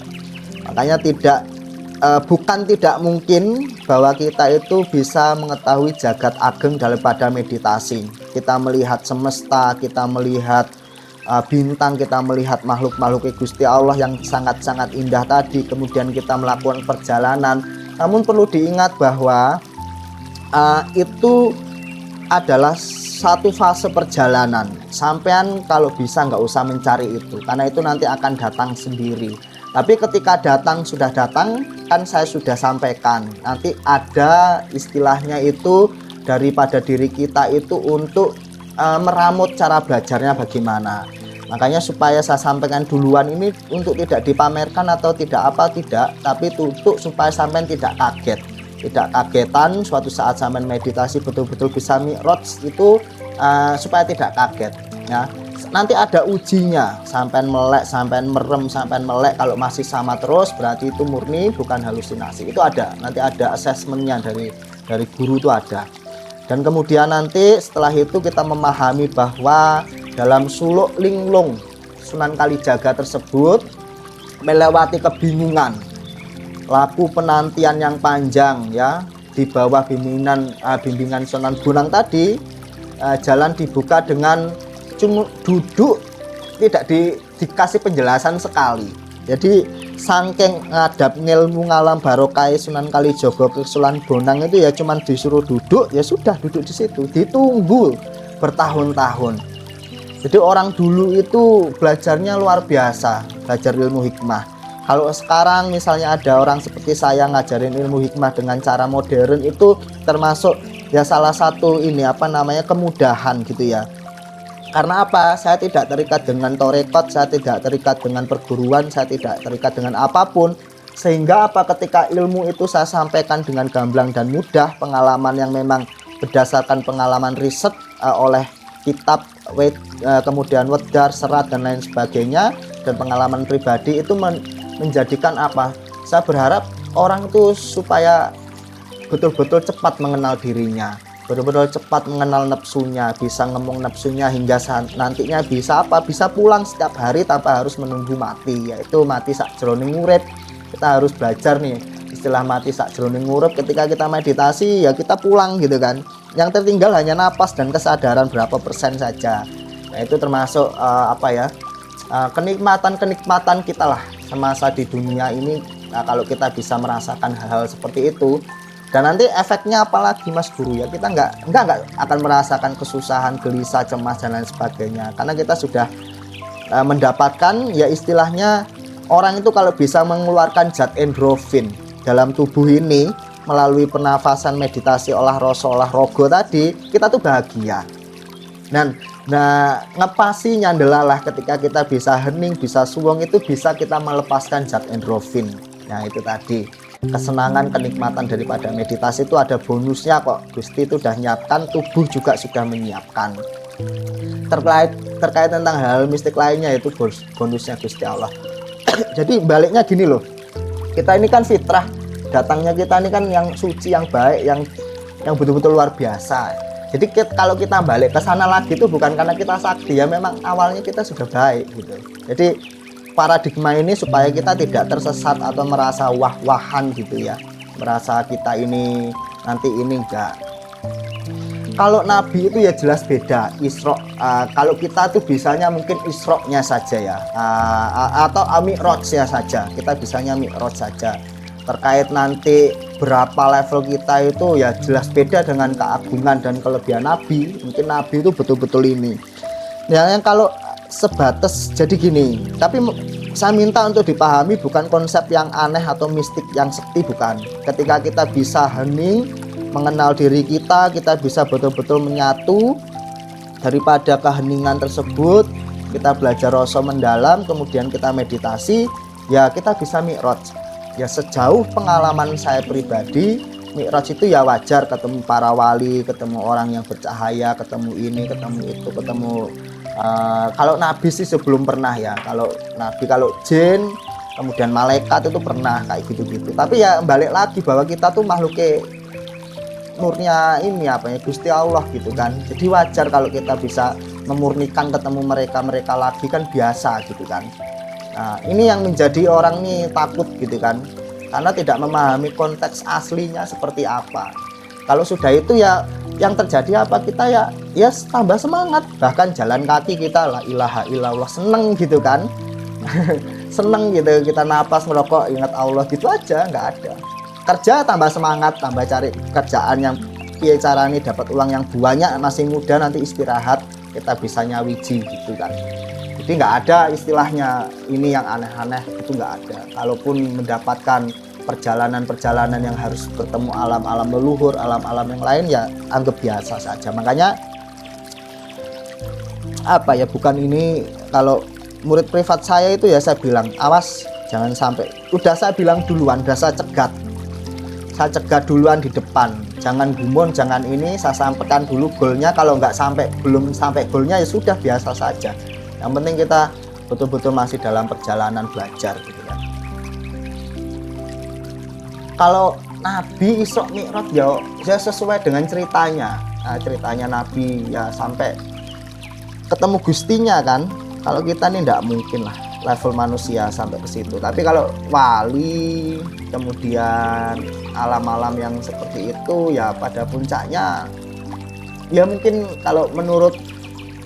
Makanya bukan tidak mungkin bahwa kita itu bisa mengetahui jagat ageng daripada meditasi. Kita melihat semesta, kita melihat bintang, kita melihat makhluk-makhluk Gusti Allah yang sangat-sangat indah tadi. Kemudian kita melakukan perjalanan. Namun perlu diingat bahwa itu adalah satu fase perjalanan. Sampean kalau bisa nggak usah mencari itu, karena itu nanti akan datang sendiri. Tapi ketika datang, sudah datang, kan saya sudah sampaikan, nanti ada istilahnya itu daripada diri kita itu untuk meramut cara belajarnya bagaimana. Makanya supaya saya sampaikan duluan ini untuk tidak dipamerkan atau tidak tapi untuk supaya sampean tidak kaget. Tidak kagetan suatu saat sampean meditasi betul-betul bisa mi'raj itu, supaya tidak kaget ya. Nanti ada ujinya, sampean melek, sampean merem, sampean melek, kalau masih sama terus berarti itu murni bukan halusinasi. Itu ada, nanti ada asesmennya dari guru itu ada. Dan kemudian nanti setelah itu kita memahami bahwa dalam suluk linglung Sunan Kalijaga tersebut melewati kebingungan, laku penantian yang panjang ya, di bawah bimbingan Sunan Bonang tadi, jalan dibuka dengan cuma duduk, tidak dikasih penjelasan sekali. Jadi saking ngadap ngilmu ngalam barokai Sunan Kalijaga ke Sunan Bonang itu ya cuman disuruh duduk, ya sudah duduk di situ, ditunggu bertahun-tahun. Jadi orang dulu itu belajarnya luar biasa, belajar ilmu hikmah. Kalau sekarang misalnya ada orang seperti saya ngajarin ilmu hikmah dengan cara modern, itu termasuk ya salah satu kemudahan gitu ya. Karena apa? Saya tidak terikat dengan torekot, saya tidak terikat dengan perguruan, saya tidak terikat dengan apapun. Sehingga ketika ilmu itu saya sampaikan dengan gamblang dan mudah, pengalaman yang memang berdasarkan pengalaman riset oleh kitab, kemudian wedar, serat dan lain sebagainya, dan pengalaman pribadi itu menjadikan saya berharap orang itu supaya betul-betul cepat mengenal dirinya, betul-betul cepat mengenal nafsunya, bisa ngomong nafsunya hingga nantinya bisa pulang setiap hari tanpa harus menunggu mati, yaitu mati sakjroning urip. Kita harus belajar nih istilah mati sakjroning ngurup. Ketika kita meditasi ya kita pulang gitu kan, yang tertinggal hanya napas dan kesadaran berapa persen saja. Nah itu termasuk kenikmatan kita lah semasa di dunia ini. Nah, kalau kita bisa merasakan hal-hal seperti itu, dan nanti efeknya apalagi Mas Guru ya, kita nggak akan merasakan kesusahan, gelisah, cemas dan lain sebagainya, karena kita sudah mendapatkan ya istilahnya, orang itu kalau bisa mengeluarkan zat endorfin dalam tubuh ini melalui pernafasan, meditasi, olah rasa, olah rogo tadi, kita tuh bahagia. Nah ngepasinya adalah ketika kita bisa hening, bisa suwung, itu bisa kita melepaskan zat endorfin. Nah itu tadi kesenangan, kenikmatan daripada meditasi itu ada bonusnya kok. Gusti itu sudah nyiapkan, tubuh juga sudah menyiapkan. Terkait tentang hal mistik lainnya itu bonusnya Gusti Allah. Jadi baliknya gini loh, kita ini kan fitrah, datangnya kita ini kan yang suci, yang baik, yang betul-betul luar biasa. Jadi kalau kita balik ke sana lagi itu bukan karena kita sakti ya, memang awalnya kita sudah baik gitu. Jadi paradigma ini supaya kita tidak tersesat atau merasa wah-wahan gitu ya, merasa kita ini nanti ini enggak. Kalau Nabi itu ya jelas beda, Isra. Kalau kita tuh bisanya mungkin Isra-nya saja ya, atau Mi'raj-nya saja. Kita bisanya Mi'raj saja. Terkait nanti berapa level kita itu ya jelas beda dengan keagungan dan kelebihan Nabi. Mungkin Nabi itu betul-betul ini. Ya, yang kalau sebatas jadi gini, tapi saya minta untuk dipahami bukan konsep yang aneh atau mistik yang sekti, bukan. Ketika kita bisa hening, mengenal diri kita bisa betul-betul menyatu daripada keheningan tersebut, kita belajar rasa mendalam, kemudian kita meditasi, ya kita bisa mi'raj. Ya sejauh pengalaman saya pribadi, mi'raj itu ya wajar, ketemu para wali, ketemu orang yang bercahaya, ketemu ini, ketemu itu, ketemu kalau Nabi sih sebelum pernah ya. Kalau Nabi, kalau jin, kemudian malaikat itu pernah kayak gitu-gitu. Tapi ya balik lagi bahwa kita tuh makhluknya nurnya ini Gusti Allah gitu kan. Jadi wajar kalau kita bisa memurnikan, ketemu mereka lagi kan biasa gitu kan. Nah ini yang menjadi orang nih takut gitu kan, karena tidak memahami konteks aslinya seperti apa. Kalau sudah itu ya yang terjadi apa, kita ya tambah semangat, bahkan jalan kaki kita la ilaha illallah, seneng gitu kan. Seneng gitu, kita napas, merokok, ingat Allah gitu aja, nggak ada. Kerja tambah semangat, tambah cari kerjaan yang piye caranya dapat uang yang banyak, masih muda, nanti istirahat kita bisa nyawiji gitu kan. Jadi nggak ada istilahnya ini yang aneh-aneh, itu nggak ada. Kalaupun mendapatkan perjalanan-perjalanan yang harus bertemu alam-alam leluhur, alam-alam yang lain, ya anggap biasa saja. Makanya bukan ini, kalau murid privat saya itu ya saya bilang, awas jangan sampai, udah saya bilang duluan, udah saya cegat duluan di depan, jangan gumun, jangan ini, saya sampaikan dulu goalnya. Kalau belum sampai goalnya ya sudah, biasa saja. Yang penting kita betul-betul masih dalam perjalanan belajar gitu kan. Kalau Nabi Isra Mi'raj ya sesuai dengan ceritanya. Nah, ceritanya Nabi ya sampai ketemu Gustinya kan. Kalau kita nih tidak mungkin lah level manusia sampai ke situ. Tapi kalau wali, kemudian alam-alam yang seperti itu ya pada puncaknya ya mungkin kalau menurut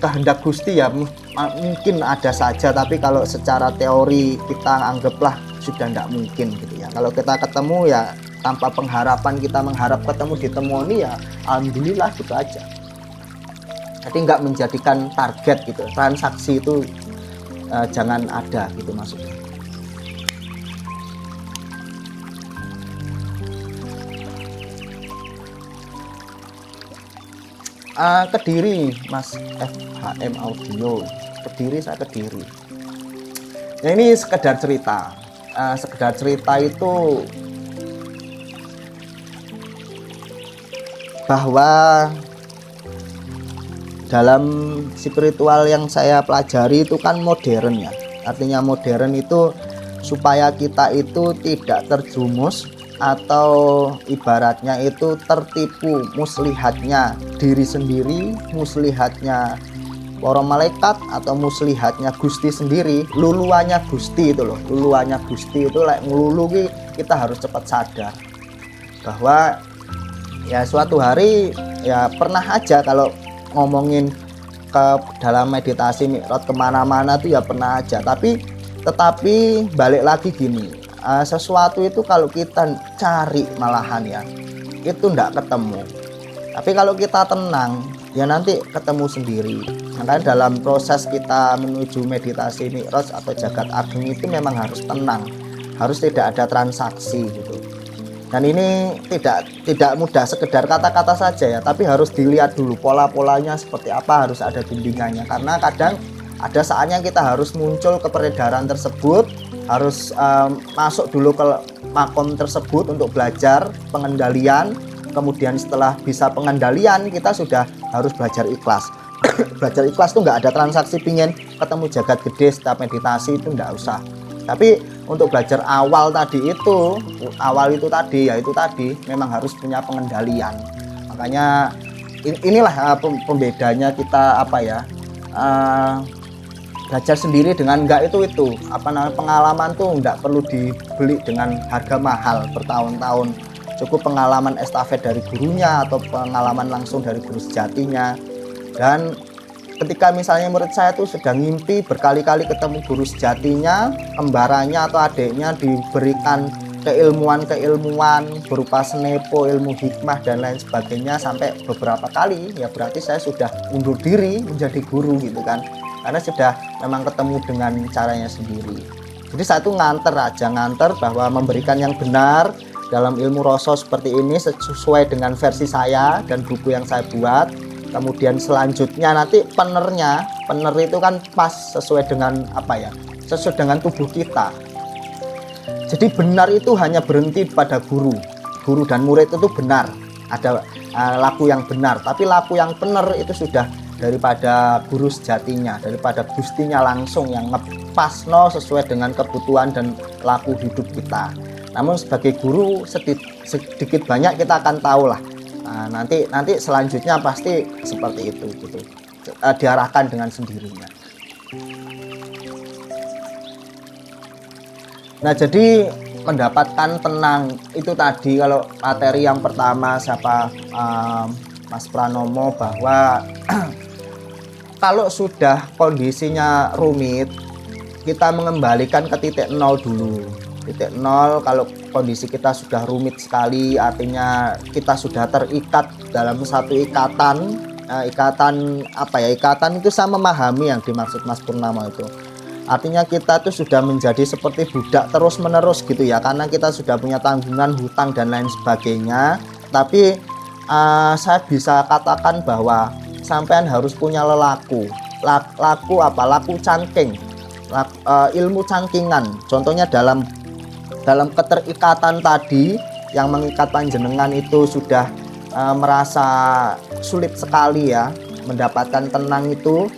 kehendak Gusti ya mungkin ada saja. Tapi kalau secara teori kita anggaplah sudah tidak mungkin gitu ya. Kalau kita ketemu ya tanpa pengharapan, kita mengharap ketemu ditemui ya alhamdulillah gitu aja. Jadi nggak menjadikan target gitu, transaksi itu jangan ada gitu maksudnya. Kediri Mas FHM Audio, Kediri, saya Kediri. Ya ini sekedar cerita. Sekedar cerita itu bahwa dalam spiritual yang saya pelajari itu kan modern ya. Artinya modern itu supaya kita itu tidak terjumus atau ibaratnya itu tertipu muslihatnya diri sendiri, muslihatnya para malaikat atau muslihatnya Gusti sendiri, luluannya Gusti itu loh, luluannya Gusti itu like ngelulu, kita harus cepat sadar bahwa ya suatu hari ya pernah aja kalau ngomongin ke dalam meditasi Mi'raj kemana-mana tuh ya pernah aja, tetapi balik lagi gini, sesuatu itu kalau kita cari malahan ya itu ndak ketemu, tapi kalau kita tenang ya nanti ketemu sendiri. Makanya dalam proses kita menuju meditasi Mi'raj atau jagat ageng itu memang harus tenang, harus tidak ada transaksi gitu. Dan ini tidak mudah sekedar kata-kata saja ya, tapi harus dilihat dulu pola-polanya seperti apa, harus ada bimbingannya. Karena kadang ada saatnya kita harus muncul ke peredaran tersebut, harus masuk dulu ke makom tersebut untuk belajar pengendalian. Kemudian setelah bisa pengendalian, kita sudah harus belajar ikhlas. Belajar ikhlas tuh nggak ada transaksi pingin ketemu jagat gede setiap meditasi, itu nggak usah. Tapi untuk belajar awal tadi memang harus punya pengendalian. Makanya inilah pembedanya kita belajar sendiri dengan enggak itu pengalaman tuh enggak perlu dibeli dengan harga mahal bertahun-tahun. Cukup pengalaman estafet dari gurunya atau pengalaman langsung dari guru sejatinya. Dan ketika misalnya murid saya tuh sedang ngimpi berkali-kali ketemu guru sejatinya, kembarannya atau adiknya diberikan keilmuan berupa senepo, ilmu hikmah dan lain sebagainya sampai beberapa kali, ya berarti saya sudah undur diri menjadi guru gitu kan, karena sudah memang ketemu dengan caranya sendiri. Jadi saya tuh nganter bahwa memberikan yang benar dalam ilmu rasa seperti ini sesuai dengan versi saya dan buku yang saya buat. Kemudian selanjutnya nanti pener itu kan pas sesuai dengan sesuai dengan tubuh kita. Jadi benar itu hanya berhenti pada guru dan murid itu benar, ada laku yang benar, tapi laku yang benar itu sudah daripada guru sejatinya, daripada gustinya langsung yang ngepasno sesuai dengan kebutuhan dan laku hidup kita. Namun sebagai guru sedikit banyak kita akan tahu lah. Nanti selanjutnya pasti seperti itu gitu, diarahkan dengan sendirinya. Nah, jadi mendapatkan tenang itu tadi kalau materi yang pertama Mas Pranomo, bahwa kalau sudah kondisinya rumit, kita mengembalikan ke titik nol dulu. Titik nol kalau kondisi kita sudah rumit sekali, artinya kita sudah terikat dalam satu ikatan. Ikatan itu saya memahami yang dimaksud Mas Purnama itu. Artinya kita tuh sudah menjadi seperti budak terus menerus gitu ya, karena kita sudah punya tanggungan, hutang dan lain sebagainya. Tapi saya bisa katakan bahwa sampean harus punya laku cangking, ilmu cangkingan. Contohnya dalam keterikatan tadi yang mengikat panjenengan itu sudah merasa sulit sekali ya mendapatkan tenang itu.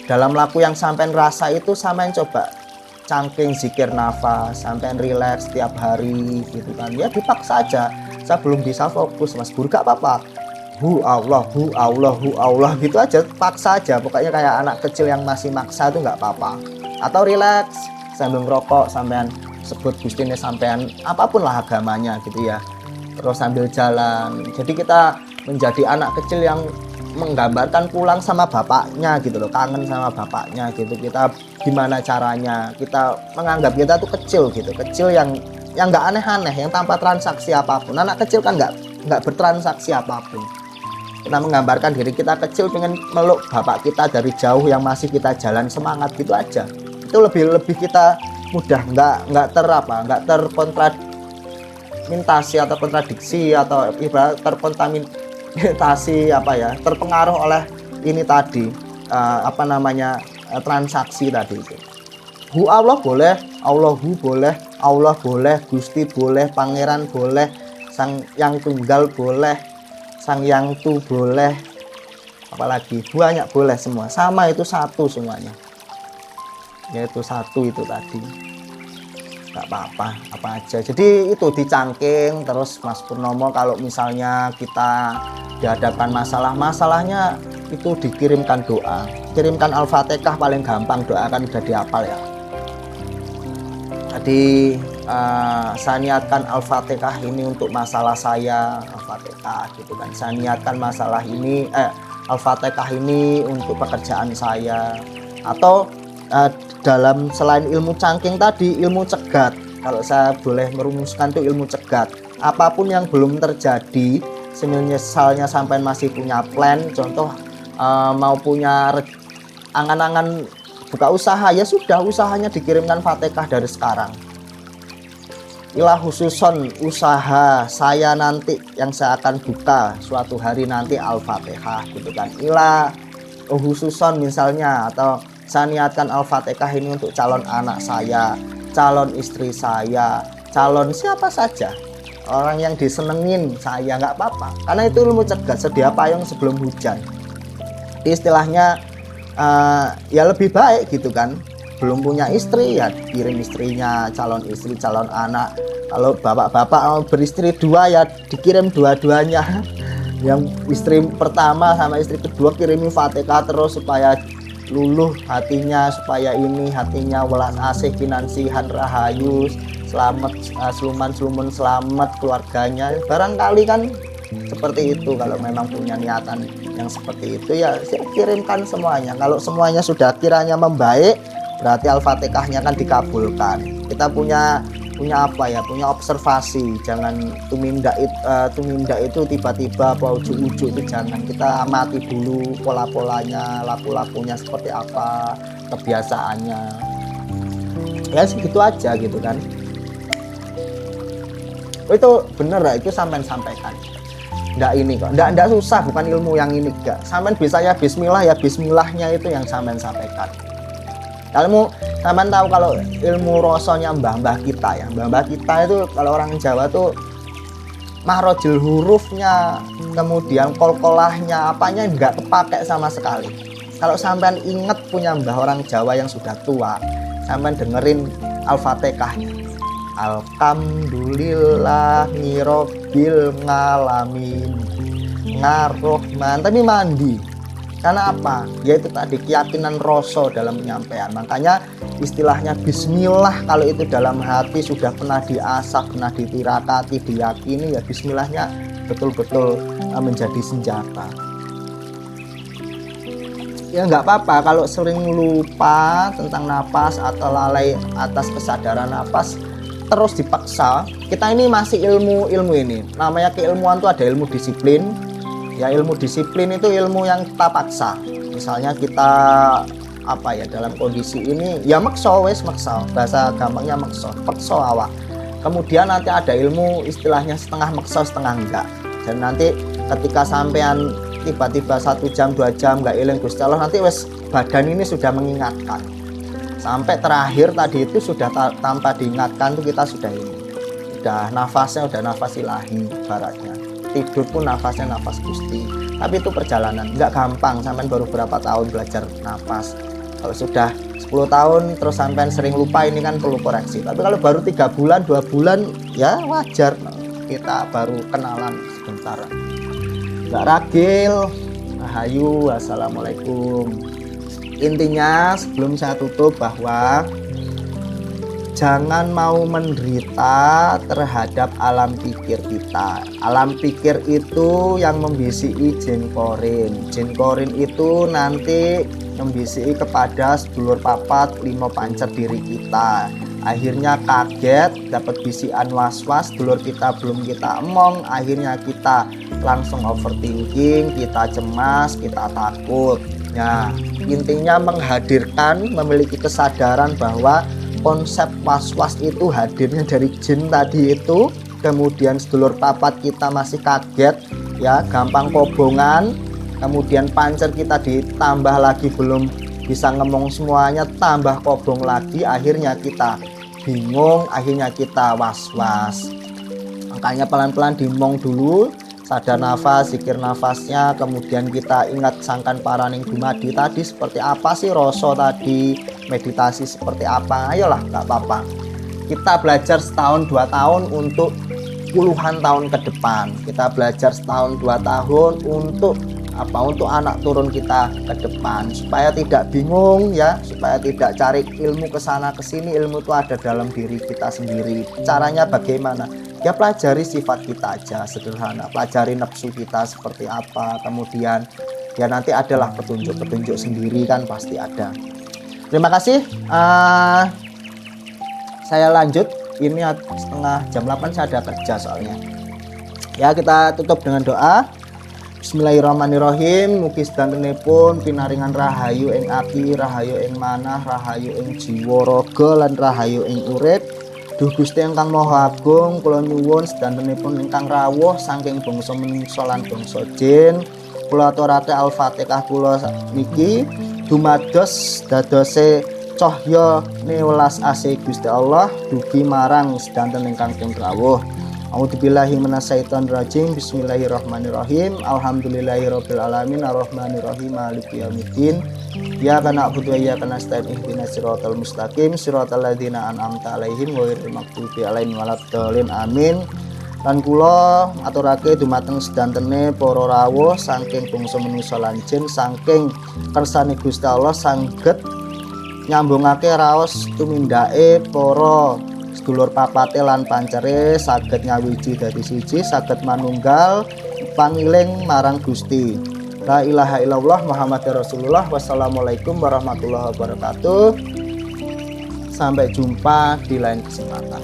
Dalam laku yang sampean rasa itu, sampean coba cangking zikir nafas, sampean relax setiap hari gitu kan ya, dipaksa aja. Saya belum bisa fokus Mas Bur, gak apa-apa, hu Allah gitu aja, paksa aja, pokoknya kayak anak kecil yang masih maksa itu nggak apa-apa. Atau relax sambil ngerokok, sampean sebut gustine sampean apapun lah agamanya gitu ya, terus sambil jalan. Jadi kita menjadi anak kecil yang menggambarkan pulang sama bapaknya gitu loh, kangen sama bapaknya gitu. Kita gimana caranya kita menganggap kita tuh kecil gitu, kecil yang nggak aneh-aneh, yang tanpa transaksi apapun. Anak kecil kan nggak bertransaksi apapun. Kita menggambarkan diri kita kecil, pengen meluk bapak kita dari jauh yang masih kita jalan semangat gitu aja. Itu lebih kita mudah, nggak terkontaminasi atau kontradiksi atau ibarat terkontaminasi terpengaruh oleh ini tadi transaksi tadi itu. Hu Allah boleh, Allahu boleh, Allah boleh, Gusti boleh, Pangeran boleh, Sang Yang Tunggal boleh, Sang Yang Tu boleh, apalagi banyak boleh semua, sama itu satu semuanya, yaitu satu itu tadi. Gak apa-apa, apa aja. Jadi itu dicangking. Terus Mas Purnomo, kalau misalnya kita dihadapkan masalahnya itu dikirimkan doa. Kirimkan Al-Fatihah paling gampang, doa kan udah dihafal ya. Jadi saya niatkan Al-Fatihah ini untuk masalah saya, Al-Fatihah gitu kan. Saya niatkan masalah ini Al-Fatihah ini untuk pekerjaan saya. Atau dalam selain ilmu cangking tadi, ilmu cegat. Kalau saya boleh merumuskan tuh ilmu cegat. Apapun yang belum terjadi, misalnya sampai masih punya plan, contoh mau punya angan-angan buka usaha, ya sudah, usahanya dikirimkan Fatihah dari sekarang. Ilah khususon usaha saya nanti yang saya akan buka suatu hari nanti Al-Fatihah gitu kan. Ilah khususon misalnya, atau saya niatkan Al-Fatihah ini untuk calon anak saya, calon istri saya, calon siapa saja, orang yang disenengin saya, nggak apa-apa, karena itu ilmu cegat, sedia payung sebelum hujan. Istilahnya ya lebih baik gitu kan. Belum punya istri ya kirim istrinya, calon istri, calon anak. Kalau bapak-bapak mau beristri dua ya dikirim dua-duanya. Yang istri pertama sama istri kedua kirimi Fatihah terus supaya luluh hatinya, supaya ini hatinya welas asih kinansihan rahayu, selamat sluman selamat keluarganya. Barangkali kan seperti itu. Kalau memang punya niatan yang seperti itu ya saya kirimkan semuanya. Kalau semuanya sudah kiranya membaik, berarti Al-Fatihahnya kan dikabulkan. Kita punya apa ya, punya observasi. Jangan tumindak itu tiba-tiba apa ujuk-ujuk itu jangan. Kita amati dulu pola-polanya, laku-lakunya seperti apa, kebiasaannya. Ya segitu aja gitu kan. Itu bener lah, itu sampean sampaikan. Nggak ini kok, nggak susah, bukan ilmu yang ini enggak. Sampean bisa ya bismillah, ya bismillahnya itu yang sampean sampaikan. Kalau sampean tahu kalau ilmu rosonya mbah-mbah kita ya, mbah-mbah kita itu kalau orang Jawa tuh mahrojil hurufnya, kemudian kolkolahnya, apanya nggak kepake sama sekali. Kalau sampean inget punya mbah orang Jawa yang sudah tua, sampean dengerin Al-Fatihahnya. Alhamdulillah ngirobil ngalamin ngarohman, tapi mandi. Karena apa? Yaitu tadi keyakinan rasa dalam penyampaian. Makanya istilahnya bismillah, kalau itu dalam hati sudah pernah diasah, pernah ditirakati, diyakini, ya bismillahnya betul-betul menjadi senjata. Ya nggak apa-apa kalau sering lupa tentang napas atau lalai atas kesadaran napas terus dipaksa. Kita ini masih ilmu ini, namanya keilmuan itu ada ilmu disiplin ya. Ilmu disiplin itu ilmu yang kita paksa. Misalnya kita apa ya, dalam kondisi ini ya makso, bahasa gampangnya pakso awak. Kemudian nanti ada ilmu istilahnya setengah makso setengah enggak. Dan nanti ketika sampean tiba-tiba 1 jam 2 jam nggak ilang Gusti Allah, nanti wes badan ini sudah mengingatkan. Sampai terakhir tadi itu sudah tanpa diingatkan tuh kita sudah ini, udah nafasnya udah nafas ilahi baratnya. Tidur pun nafasnya nafas Gusti. Tapi itu perjalanan, nggak gampang. Sampai baru berapa tahun belajar nafas. Kalau sudah 10 tahun terus sampai sering lupa, ini kan perlu koreksi. Tapi kalau baru 3 bulan 2 bulan ya wajar, kita baru kenalan sebentar. Nggak ragil. Rahayu, assalamualaikum. Intinya sebelum saya tutup bahwa jangan mau menderita terhadap alam pikir kita. Alam pikir itu yang membisiki jin korin. Jin korin itu nanti membisiki kepada sedulur papat 5 pancer diri kita. Akhirnya kaget, dapat bisikan was-was, sedulur kita belum kita emong. Akhirnya kita langsung overthinking, kita cemas, kita takut. Nah, intinya menghadirkan, memiliki kesadaran bahwa konsep was-was itu hadirnya dari jin tadi itu. Kemudian sedulur papat kita masih kaget ya, gampang kobongan. Kemudian pancer kita ditambah lagi belum bisa ngomong semuanya, tambah kobong lagi. Akhirnya kita bingung, akhirnya kita was-was. Makanya pelan-pelan dimong dulu, sadar nafas, zikir nafasnya, kemudian kita ingat sangkan paraning dumadi tadi seperti apa sih rasa tadi, meditasi seperti apa. Ayolah, nggak apa-apa. Kita belajar setahun 2 tahun untuk puluhan tahun ke depan. Kita belajar setahun 2 tahun untuk untuk anak turun kita ke depan, supaya tidak bingung ya, supaya tidak cari ilmu ke sana ke sini. Ilmu itu ada dalam diri kita sendiri. Caranya bagaimana? Ya pelajari sifat kita aja, sederhana. Pelajari nafsu kita seperti apa, kemudian ya nanti adalah petunjuk-petunjuk sendiri kan, pasti ada. Terima kasih. Saya lanjut, ini setengah jam 8 saya ada kerja soalnya. Ya, kita tutup dengan doa. Bismillahirrahmanirrahim. Mugi sedantenipun pinaringan rahayu ing ati, rahayu ing manah, rahayu ing jiwa raga lan rahayu ing urip. Duh Gusti ingkang Maha Agung, kula nyuwun sedantenipun ingkang rawuh saking bangsa manungsa lan bangsa jin, kula aturake Al-Fatihah kula niki dumados dadose cahya newelas asih Gusti Allah dugi marang sedanten ingkang pun rawuh. A'udzubillahi minasyaitonir rajim. Bismillahirrahmanirrahim. Alhamdulillahirabbil alamin arrahmanirrahim maliki yaumiddin. Iyyaka na'budu wa iyyaka nasta'in ihdinas siratal mustaqim siratal ladzina an'amta 'alaihim ghairil maghdubi 'alaihim waladdallin. Amin. Lan kula aturake dumateng sedantene para rawuh saking bangsa manungsa lan jin saking kersane Gusti Allah saged nyambungake raos tumindake para sedulur papate lan pancere, saged nyawiji dadi siji, saged manunggal pangiling marang Gusti. La ilaha illallah Muhammadur Rasulullah. Wassalamualaikum warahmatullahi wabarakatuh. Sampai jumpa di lain kesempatan.